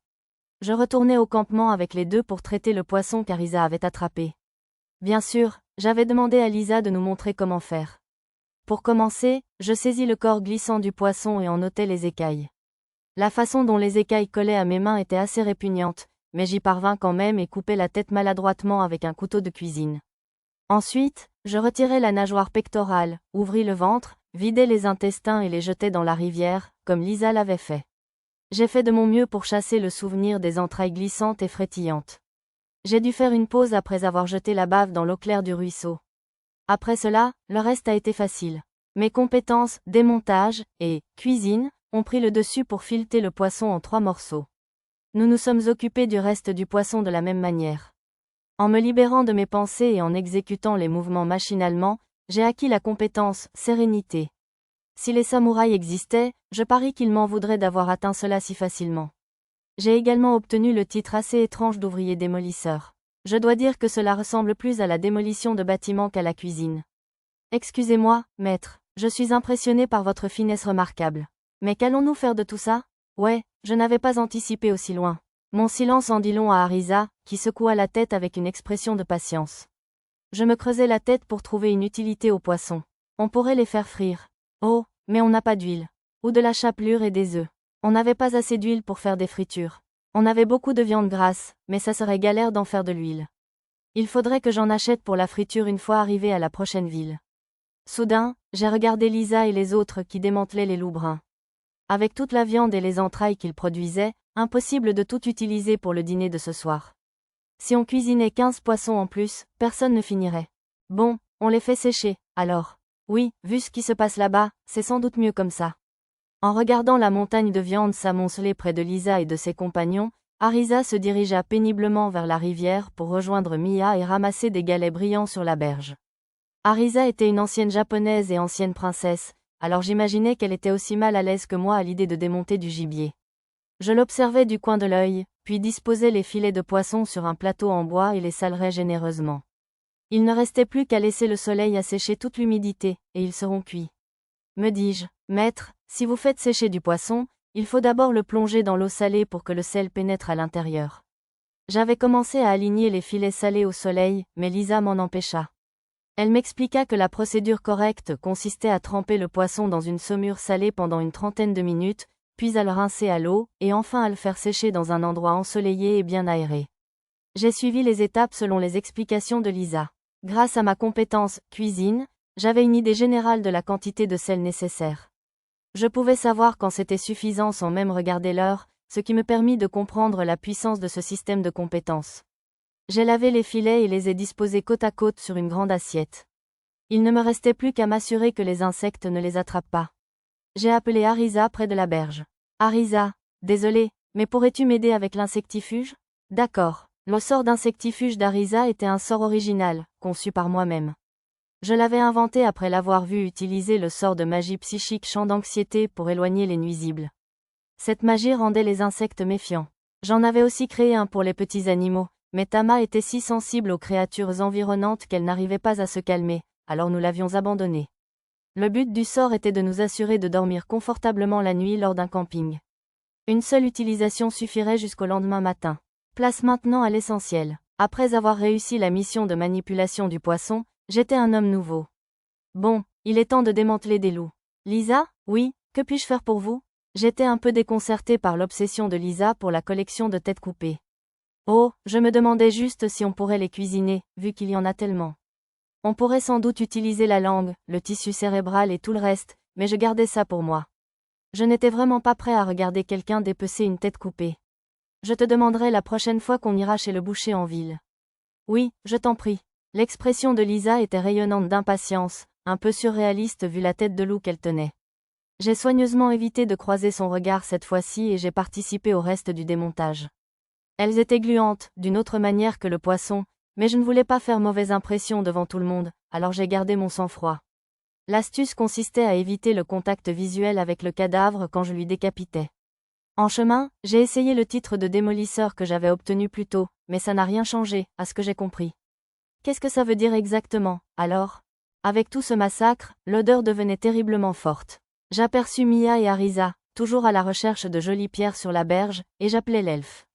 Je retournai au campement avec les deux pour traiter le poisson qu'Arisa avait attrapé. Bien sûr, j'avais demandé à Lisa de nous montrer comment faire. Pour commencer, je saisis le corps glissant du poisson et en ôtai les écailles. La façon dont les écailles collaient à mes mains était assez répugnante, mais j'y parvins quand même et coupai la tête maladroitement avec un couteau de cuisine. Ensuite, je retirai la nageoire pectorale, ouvris le ventre, vidai les intestins et les jetai dans la rivière, comme Lisa l'avait fait. J'ai fait de mon mieux pour chasser le souvenir des entrailles glissantes et frétillantes. J'ai dû faire une pause après avoir jeté la bave dans l'eau claire du ruisseau. Après cela, le reste a été facile. Mes compétences, démontage, et cuisine, ont pris le dessus pour fileter le poisson en 3 morceaux. Nous nous sommes occupés du reste du poisson de la même manière. En me libérant de mes pensées et en exécutant les mouvements machinalement, j'ai acquis la compétence sérénité. Si les samouraïs existaient, je parie qu'ils m'en voudraient d'avoir atteint cela si facilement. J'ai également obtenu le titre assez étrange d'ouvrier démolisseur. Je dois dire que cela ressemble plus à la démolition de bâtiments qu'à la cuisine. Excusez-moi, maître, je suis impressionné par votre finesse remarquable. Mais qu'allons-nous faire de tout ça? Ouais, je n'avais pas anticipé aussi loin. Mon silence en dit long à Arisa, qui secoua la tête avec une expression de patience. Je me creusais la tête pour trouver une utilité aux poissons. On pourrait les faire frire. Oh, mais on n'a pas d'huile. Ou de la chapelure et des œufs. On n'avait pas assez d'huile pour faire des fritures. On avait beaucoup de viande grasse, mais ça serait galère d'en faire de l'huile. Il faudrait que j'en achète pour la friture une fois arrivé à la prochaine ville. Soudain, j'ai regardé Lisa et les autres qui démantelaient les loups bruns. Avec toute la viande et les entrailles qu'ils produisaient, impossible de tout utiliser pour le dîner de ce soir. Si on cuisinait 15 poissons en plus, personne ne finirait. Bon, on les fait sécher, alors. Oui, vu ce qui se passe là-bas, c'est sans doute mieux comme ça. En regardant la montagne de viande s'amonceler près de Lisa et de ses compagnons, Arisa se dirigea péniblement vers la rivière pour rejoindre Mia et ramasser des galets brillants sur la berge. Arisa était une ancienne japonaise et ancienne princesse, alors j'imaginais qu'elle était aussi mal à l'aise que moi à l'idée de démonter du gibier. Je l'observais du coin de l'œil, puis disposais les filets de poisson sur un plateau en bois et les salerais généreusement. Il ne restait plus qu'à laisser le soleil assécher toute l'humidité, et ils seront cuits. Me dis-je, maître, si vous faites sécher du poisson, il faut d'abord le plonger dans l'eau salée pour que le sel pénètre à l'intérieur. J'avais commencé à aligner les filets salés au soleil, mais Lisa m'en empêcha. Elle m'expliqua que la procédure correcte consistait à tremper le poisson dans une saumure salée pendant une trentaine de minutes, puis à le rincer à l'eau, et enfin à le faire sécher dans un endroit ensoleillé et bien aéré. J'ai suivi les étapes selon les explications de Lisa. Grâce à ma compétence cuisine, j'avais une idée générale de la quantité de sel nécessaire. Je pouvais savoir quand c'était suffisant sans même regarder l'heure, ce qui me permit de comprendre la puissance de ce système de compétences. J'ai lavé les filets et les ai disposés côte à côte sur une grande assiette. Il ne me restait plus qu'à m'assurer que les insectes ne les attrapent pas. J'ai appelé Arisa près de la berge. Arisa, désolé, mais pourrais-tu m'aider avec l'insectifuge? D'accord. Le sort d'insectifuge d'Arisa était un sort original, conçu par moi-même. Je l'avais inventé après l'avoir vu utiliser le sort de magie psychique champ d'anxiété pour éloigner les nuisibles. Cette magie rendait les insectes méfiants. J'en avais aussi créé un pour les petits animaux, mais Tama était si sensible aux créatures environnantes qu'elle n'arrivait pas à se calmer, alors nous l'avions abandonné. Le but du sort était de nous assurer de dormir confortablement la nuit lors d'un camping. Une seule utilisation suffirait jusqu'au lendemain matin. Place maintenant à l'essentiel. Après avoir réussi la mission de manipulation du poisson, j'étais un homme nouveau. Bon, il est temps de démanteler des loups. Lisa, oui, que puis-je faire pour vous? J'étais un peu déconcerté par l'obsession de Lisa pour la collection de têtes coupées. Oh, je me demandais juste si on pourrait les cuisiner, vu qu'il y en a tellement. On pourrait sans doute utiliser la langue, le tissu cérébral et tout le reste, mais je gardais ça pour moi. Je n'étais vraiment pas prêt à regarder quelqu'un dépecer une tête coupée. Je te demanderai la prochaine fois qu'on ira chez le boucher en ville. Oui, je t'en prie. L'expression de Lisa était rayonnante d'impatience, un peu surréaliste vu la tête de loup qu'elle tenait. J'ai soigneusement évité de croiser son regard cette fois-ci et j'ai participé au reste du démontage. Elles étaient gluantes, d'une autre manière que le poisson, mais je ne voulais pas faire mauvaise impression devant tout le monde, alors j'ai gardé mon sang-froid. L'astuce consistait à éviter le contact visuel avec le cadavre quand je lui décapitais. En chemin, j'ai essayé le titre de démolisseur que j'avais obtenu plus tôt, mais ça n'a rien changé, à ce que j'ai compris. Qu'est-ce que ça veut dire exactement, alors? Avec tout ce massacre, l'odeur devenait terriblement forte. J'aperçus Mia et Arisa, toujours à la recherche de jolies pierres sur la berge, et j'appelai l'elfe.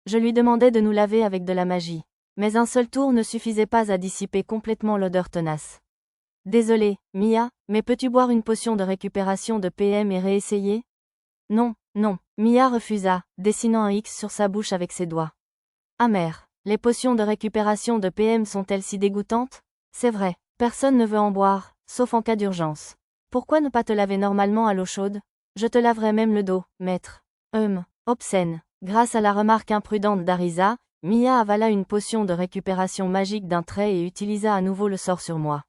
Je lui demandais de nous laver avec de la magie. Mais un seul tour ne suffisait pas à dissiper complètement l'odeur tenace. Désolé, Mia, mais peux-tu boire une potion de récupération de PM et réessayer? Non, non, Mia refusa, dessinant un X sur sa bouche avec ses doigts. Amer, les potions de récupération de PM sont-elles si dégoûtantes? C'est vrai, personne ne veut en boire, sauf en cas d'urgence. Pourquoi ne pas te laver normalement à l'eau chaude? Je te laverai même le dos, maître. Obscène. Grâce à la remarque imprudente d'Arisa, Mia avala une potion de récupération magique d'un trait et utilisa à nouveau le sort sur moi.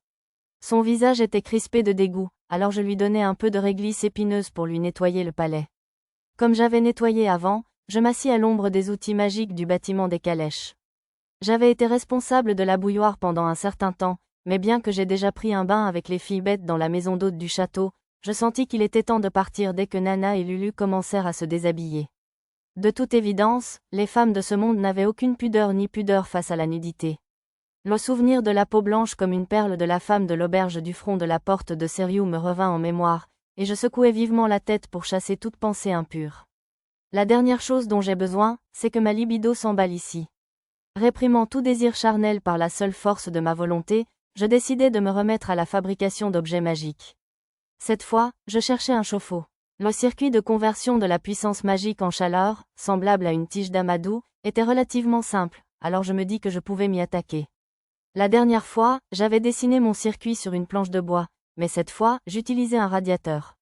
Son visage était crispé de dégoût, alors je lui donnai un peu de réglisse épineuse pour lui nettoyer le palais. Comme j'avais nettoyé avant, je m'assis à l'ombre des outils magiques du bâtiment des calèches. J'avais été responsable de la bouilloire pendant un certain temps, mais bien que j'ai déjà pris un bain avec les filles bêtes dans la maison d'hôte du château, je sentis qu'il était temps de partir dès que Nana et Lulu commencèrent à se déshabiller. De toute évidence, les femmes de ce monde n'avaient aucune pudeur face à la nudité. Le souvenir de la peau blanche comme une perle de la femme de l'auberge du front de la porte de Seriou me revint en mémoire, et je secouai vivement la tête pour chasser toute pensée impure. La dernière chose dont j'ai besoin, c'est que ma libido s'emballe ici. Réprimant tout désir charnel par la seule force de ma volonté, je décidai de me remettre à la fabrication d'objets magiques. Cette fois, je cherchais un chauffe-eau. Le circuit de conversion de la puissance magique en chaleur, semblable à une tige d'amadou, était relativement simple, alors je me dis que je pouvais m'y attaquer. La dernière fois, j'avais dessiné mon circuit sur une planche de bois, mais cette fois, j'utilisais un radiateur.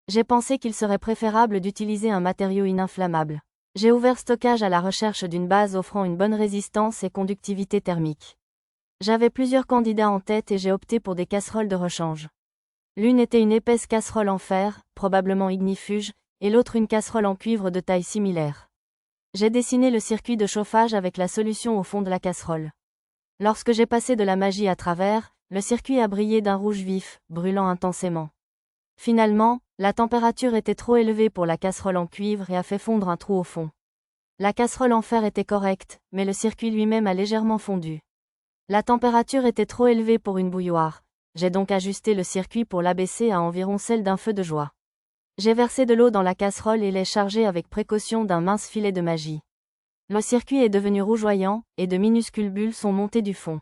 J'ai pensé qu'il serait préférable d'utiliser un matériau ininflammable. J'ai ouvert stockage à la recherche d'une base offrant une bonne résistance et conductivité thermique. J'avais plusieurs candidats en tête et j'ai opté pour des casseroles de rechange. L'une était une épaisse casserole en fer, probablement ignifuge, et l'autre une casserole en cuivre de taille similaire. J'ai dessiné le circuit de chauffage avec la solution au fond de la casserole. Lorsque j'ai passé de la magie à travers, le circuit a brillé d'un rouge vif, brûlant intensément. Finalement, la température était trop élevée pour la casserole en cuivre et a fait fondre un trou au fond. La casserole en fer était correcte, mais le circuit lui-même a légèrement fondu. La température était trop élevée pour une bouilloire. J'ai donc ajusté le circuit pour l'abaisser à environ celle d'un feu de joie. J'ai versé de l'eau dans la casserole et l'ai chargée avec précaution d'un mince filet de magie. Le circuit est devenu rougeoyant, et de minuscules bulles sont montées du fond.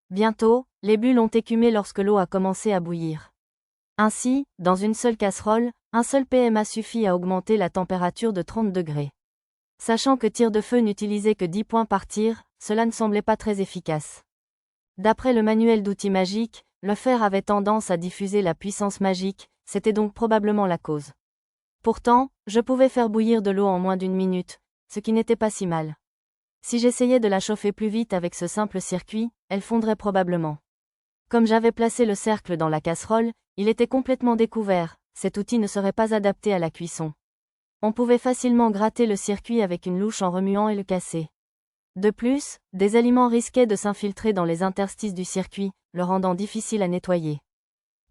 Bientôt, les bulles ont écumé lorsque l'eau a commencé à bouillir. Ainsi, dans une seule casserole, un seul PM a suffi à augmenter la température de 30 degrés. Sachant que tir de feu n'utilisait que 10 points par tir, cela ne semblait pas très efficace. D'après le manuel d'outils magiques, le fer avait tendance à diffuser la puissance magique, c'était donc probablement la cause. Pourtant, je pouvais faire bouillir de l'eau en moins d'une minute, ce qui n'était pas si mal. Si j'essayais de la chauffer plus vite avec ce simple circuit, elle fondrait probablement. Comme j'avais placé le cercle dans la casserole, il était complètement découvert, cet outil ne serait pas adapté à la cuisson. On pouvait facilement gratter le circuit avec une louche en remuant et le casser. De plus, des aliments risquaient de s'infiltrer dans les interstices du circuit, le rendant difficile à nettoyer.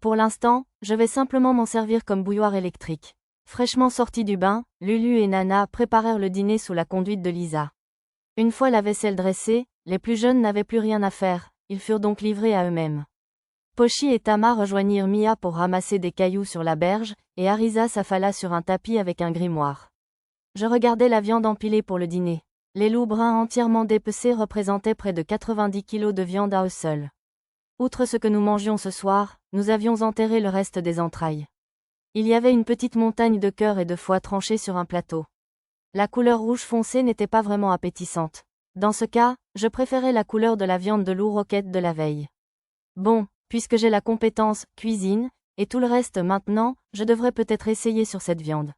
Pour l'instant, je vais simplement m'en servir comme bouilloire électrique. Fraîchement sortis du bain, Lulu et Nana préparèrent le dîner sous la conduite de Lisa. Une fois la vaisselle dressée, les plus jeunes n'avaient plus rien à faire, ils furent donc livrés à eux-mêmes. Pochi et Tama rejoignirent Mia pour ramasser des cailloux sur la berge, et Arisa s'affala sur un tapis avec un grimoire. Je regardais la viande empilée pour le dîner. Les loups bruns entièrement dépecés représentaient près de 90 kilos de viande à eux seuls. Outre ce que nous mangions ce soir, nous avions enterré le reste des entrailles. Il y avait une petite montagne de cœur et de foie tranchés sur un plateau. La couleur rouge foncé n'était pas vraiment appétissante. Dans ce cas, je préférais la couleur de la viande de loup roquette de la veille. Bon, puisque j'ai la compétence cuisine, et tout le reste maintenant, je devrais peut-être essayer sur cette viande.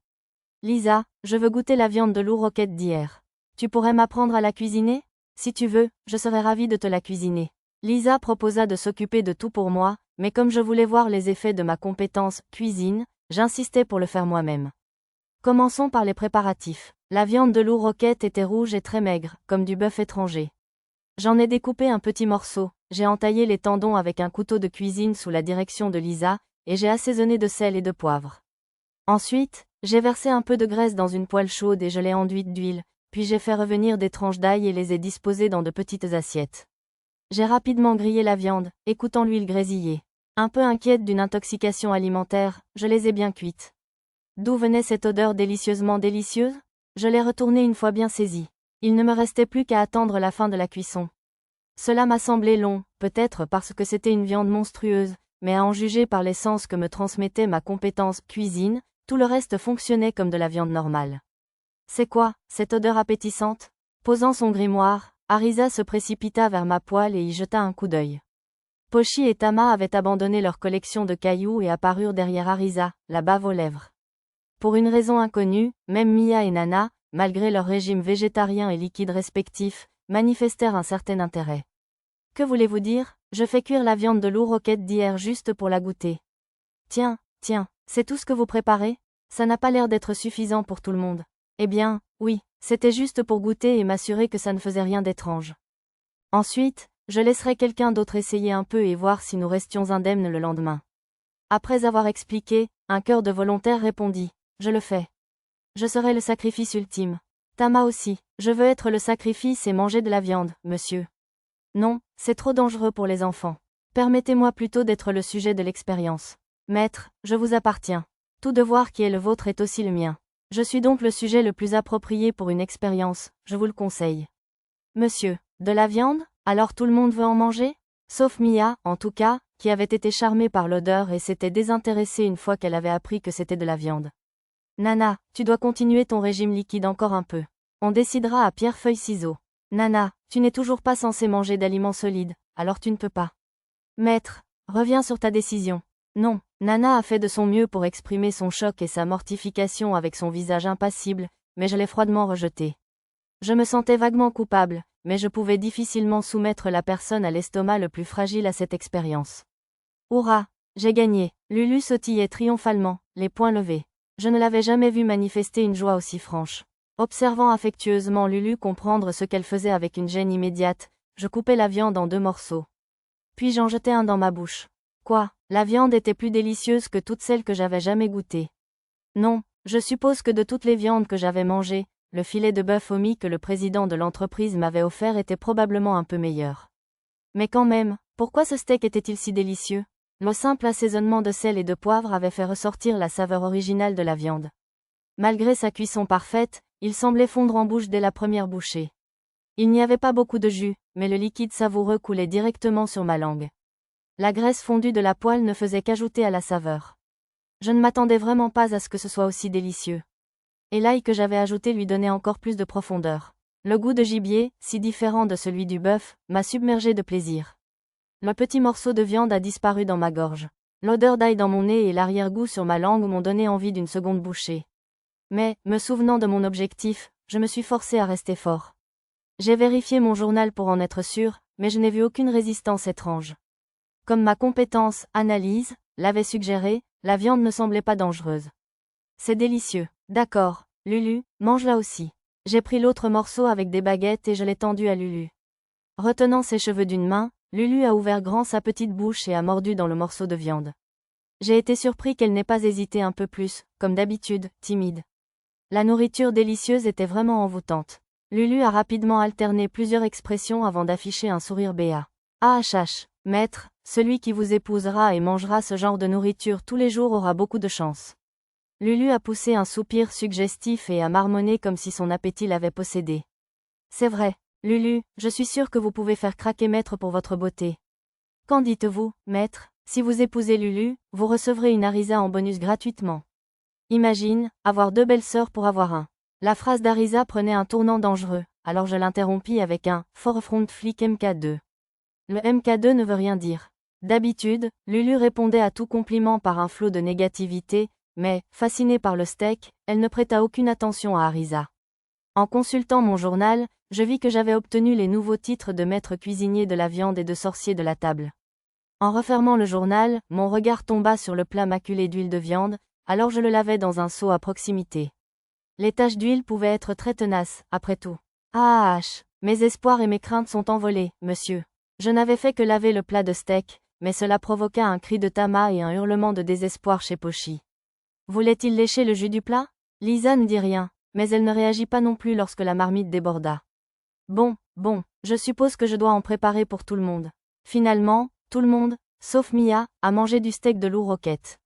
Lisa, je veux goûter la viande de loup roquette d'hier. Tu pourrais m'apprendre à la cuisiner? Si tu veux, je serais ravie de te la cuisiner. Lisa proposa de s'occuper de tout pour moi, mais comme je voulais voir les effets de ma compétence cuisine, j'insistais pour le faire moi-même. Commençons par les préparatifs. La viande de loup roquette était rouge et très maigre, comme du bœuf étranger. J'en ai découpé un petit morceau, j'ai entaillé les tendons avec un couteau de cuisine sous la direction de Lisa, et j'ai assaisonné de sel et de poivre. Ensuite, j'ai versé un peu de graisse dans une poêle chaude et je l'ai enduite d'huile, puis j'ai fait revenir des tranches d'ail et les ai disposées dans de petites assiettes. J'ai rapidement grillé la viande, écoutant l'huile grésiller. Un peu inquiète d'une intoxication alimentaire, je les ai bien cuites. D'où venait cette odeur délicieusement délicieuse? Je l'ai retournée une fois bien saisie. Il ne me restait plus qu'à attendre la fin de la cuisson. Cela m'a semblé long, peut-être parce que c'était une viande monstrueuse, mais à en juger par l'essence que me transmettait ma compétence cuisine, tout le reste fonctionnait comme de la viande normale. C'est quoi, cette odeur appétissante? Posant son grimoire, Arisa se précipita vers ma poêle et y jeta un coup d'œil. Pochi et Tama avaient abandonné leur collection de cailloux et apparurent derrière Arisa, la bave aux lèvres. Pour une raison inconnue, même Mia et Nana, malgré leur régime végétarien et liquide respectifs, manifestèrent un certain intérêt. Que voulez-vous dire? Je fais cuire la viande de loup roquette d'hier juste pour la goûter. Tiens, c'est tout ce que vous préparez? Ça n'a pas l'air d'être suffisant pour tout le monde. Eh bien, oui, c'était juste pour goûter et m'assurer que ça ne faisait rien d'étrange. Ensuite, je laisserai quelqu'un d'autre essayer un peu et voir si nous restions indemnes le lendemain. Après avoir expliqué, un cœur de volontaire répondit. Je le fais. Je serai le sacrifice ultime. Tama aussi, je veux être le sacrifice et manger de la viande, monsieur. Non, c'est trop dangereux pour les enfants. Permettez-moi plutôt d'être le sujet de l'expérience. Maître, je vous appartiens. Tout devoir qui est le vôtre est aussi le mien. Je suis donc le sujet le plus approprié pour une expérience, je vous le conseille. Monsieur, de la viande? Alors tout le monde veut en manger? Sauf Mia, en tout cas, qui avait été charmée par l'odeur et s'était désintéressée une fois qu'elle avait appris que c'était de la viande. Nana, tu dois continuer ton régime liquide encore un peu. On décidera à pierre-feuille-ciseaux. Nana, tu n'es toujours pas censée manger d'aliments solides, alors tu ne peux pas. Maître, reviens sur ta décision. Non, Nana a fait de son mieux pour exprimer son choc et sa mortification avec son visage impassible, mais je l'ai froidement rejeté. Je me sentais vaguement coupable, mais je pouvais difficilement soumettre la personne à l'estomac le plus fragile à cette expérience. Hurrah, j'ai gagné. Lulu sautillait triomphalement, les poings levés. Je ne l'avais jamais vue manifester une joie aussi franche. Observant affectueusement Lulu comprendre ce qu'elle faisait avec une gêne immédiate, je coupais la viande en 2 morceaux. Puis j'en jetai un dans ma bouche. Quoi, la viande était plus délicieuse que toutes celles que j'avais jamais goûtées. Non, je suppose que de toutes les viandes que j'avais mangées, le filet de bœuf omis que le président de l'entreprise m'avait offert était probablement un peu meilleur. Mais quand même, pourquoi ce steak était-il si délicieux? Le simple assaisonnement de sel et de poivre avait fait ressortir la saveur originale de la viande. Malgré sa cuisson parfaite, il semblait fondre en bouche dès la première bouchée. Il n'y avait pas beaucoup de jus, mais le liquide savoureux coulait directement sur ma langue. La graisse fondue de la poêle ne faisait qu'ajouter à la saveur. Je ne m'attendais vraiment pas à ce que ce soit aussi délicieux. Et l'ail que j'avais ajouté lui donnait encore plus de profondeur. Le goût de gibier, si différent de celui du bœuf, m'a submergé de plaisir. Le petit morceau de viande a disparu dans ma gorge. L'odeur d'ail dans mon nez et l'arrière-goût sur ma langue m'ont donné envie d'une seconde bouchée. Mais, me souvenant de mon objectif, je me suis forcé à rester fort. J'ai vérifié mon journal pour en être sûr, mais je n'ai vu aucune résistance étrange. Comme ma compétence, analyse, l'avait suggéré, la viande ne semblait pas dangereuse. C'est délicieux. D'accord, Lulu, mange-la aussi. J'ai pris l'autre morceau avec des baguettes et je l'ai tendu à Lulu. Retenant ses cheveux d'une main, Lulu a ouvert grand sa petite bouche et a mordu dans le morceau de viande. J'ai été surpris qu'elle n'ait pas hésité un peu plus, comme d'habitude, timide. La nourriture délicieuse était vraiment envoûtante. Lulu a rapidement alterné plusieurs expressions avant d'afficher un sourire béat. Ah maître, celui qui vous épousera et mangera ce genre de nourriture tous les jours aura beaucoup de chance. Lulu a poussé un soupir suggestif et a marmonné comme si son appétit l'avait possédé. C'est vrai, Lulu, je suis sûre que vous pouvez faire craquer maître pour votre beauté. Qu'en dites-vous, maître? Si vous épousez Lulu, vous recevrez une harissa en bonus gratuitement. Imagine, avoir 2 belles sœurs pour avoir un. La phrase d'Arisa prenait un tournant dangereux, alors je l'interrompis avec un « Forefront Flick MK2 ». Le MK2 ne veut rien dire. D'habitude, Lulu répondait à tout compliment par un flot de négativité, mais, fascinée par le steak, elle ne prêta aucune attention à Arisa. En consultant mon journal, je vis que j'avais obtenu les nouveaux titres de maître cuisinier de la viande et de sorcier de la table. En refermant le journal, mon regard tomba sur le plat maculé d'huile de viande, alors je le lavai dans un seau à proximité. Les taches d'huile pouvaient être très tenaces, après tout. Ah, mes espoirs et mes craintes sont envolés, monsieur. Je n'avais fait que laver le plat de steak, mais cela provoqua un cri de Tama et un hurlement de désespoir chez Pochi. Voulait-il lécher le jus du plat? Lisa ne dit rien, mais elle ne réagit pas non plus lorsque la marmite déborda. Bon, je suppose que je dois en préparer pour tout le monde. Finalement, tout le monde, sauf Mia, a mangé du steak de loup roquette.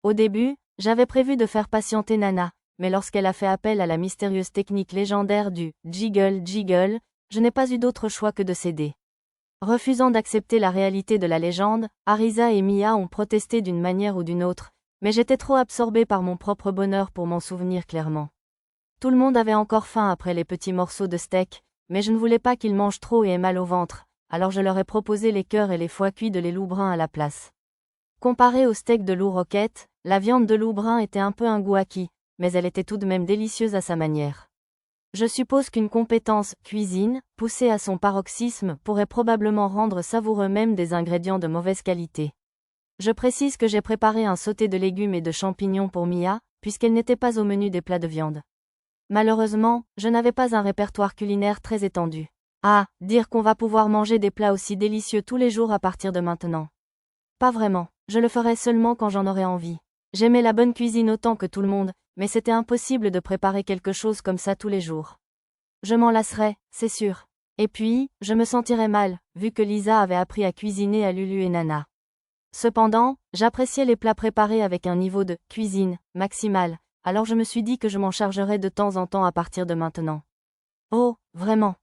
Au début, j'avais prévu de faire patienter Nana, mais lorsqu'elle a fait appel à la mystérieuse technique légendaire du « jiggle, je n'ai pas eu d'autre choix que de céder. Refusant d'accepter la réalité de la légende, Arisa et Mia ont protesté d'une manière ou d'une autre, mais j'étais trop absorbée par mon propre bonheur pour m'en souvenir clairement. Tout le monde avait encore faim après les petits morceaux de steak, mais je ne voulais pas qu'ils mangent trop et aient mal au ventre, alors je leur ai proposé les cœurs et les foies cuits de les loups bruns à la place. Comparée au steak de loup roquette, la viande de loup brun était un peu un goût acquis, mais elle était tout de même délicieuse à sa manière. Je suppose qu'une compétence cuisine, poussée à son paroxysme, pourrait probablement rendre savoureux même des ingrédients de mauvaise qualité. Je précise que j'ai préparé un sauté de légumes et de champignons pour Mia, puisqu'elle n'était pas au menu des plats de viande. Malheureusement, je n'avais pas un répertoire culinaire très étendu. Ah, dire qu'on va pouvoir manger des plats aussi délicieux tous les jours à partir de maintenant. Pas vraiment, je le ferai seulement quand j'en aurai envie. J'aimais la bonne cuisine autant que tout le monde, mais c'était impossible de préparer quelque chose comme ça tous les jours. Je m'en lasserais, c'est sûr. Et puis, je me sentirais mal, vu que Lisa avait appris à cuisiner à Lulu et Nana. Cependant, j'appréciais les plats préparés avec un niveau de cuisine maximal, alors je me suis dit que je m'en chargerais de temps en temps à partir de maintenant. Oh, vraiment,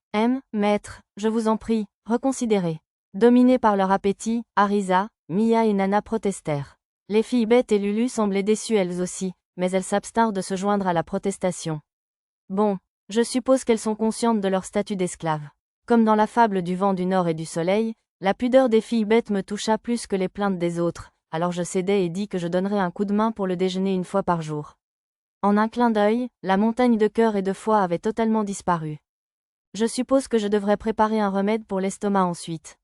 maître, je vous en prie, reconsidérez. Dominés par leur appétit, Arisa, Mia et Nana protestèrent. Les filles bêtes et Lulu semblaient déçues elles aussi, mais elles s'abstinrent de se joindre à la protestation. Bon, je suppose qu'elles sont conscientes de leur statut d'esclaves. Comme dans la fable du vent du nord et du soleil, la pudeur des filles bêtes me toucha plus que les plaintes des autres, alors je cédai et dis que je donnerais un coup de main pour le déjeuner une fois par jour. En un clin d'œil, la montagne de cœur et de foie avait totalement disparu. Je suppose que je devrais préparer un remède pour l'estomac ensuite.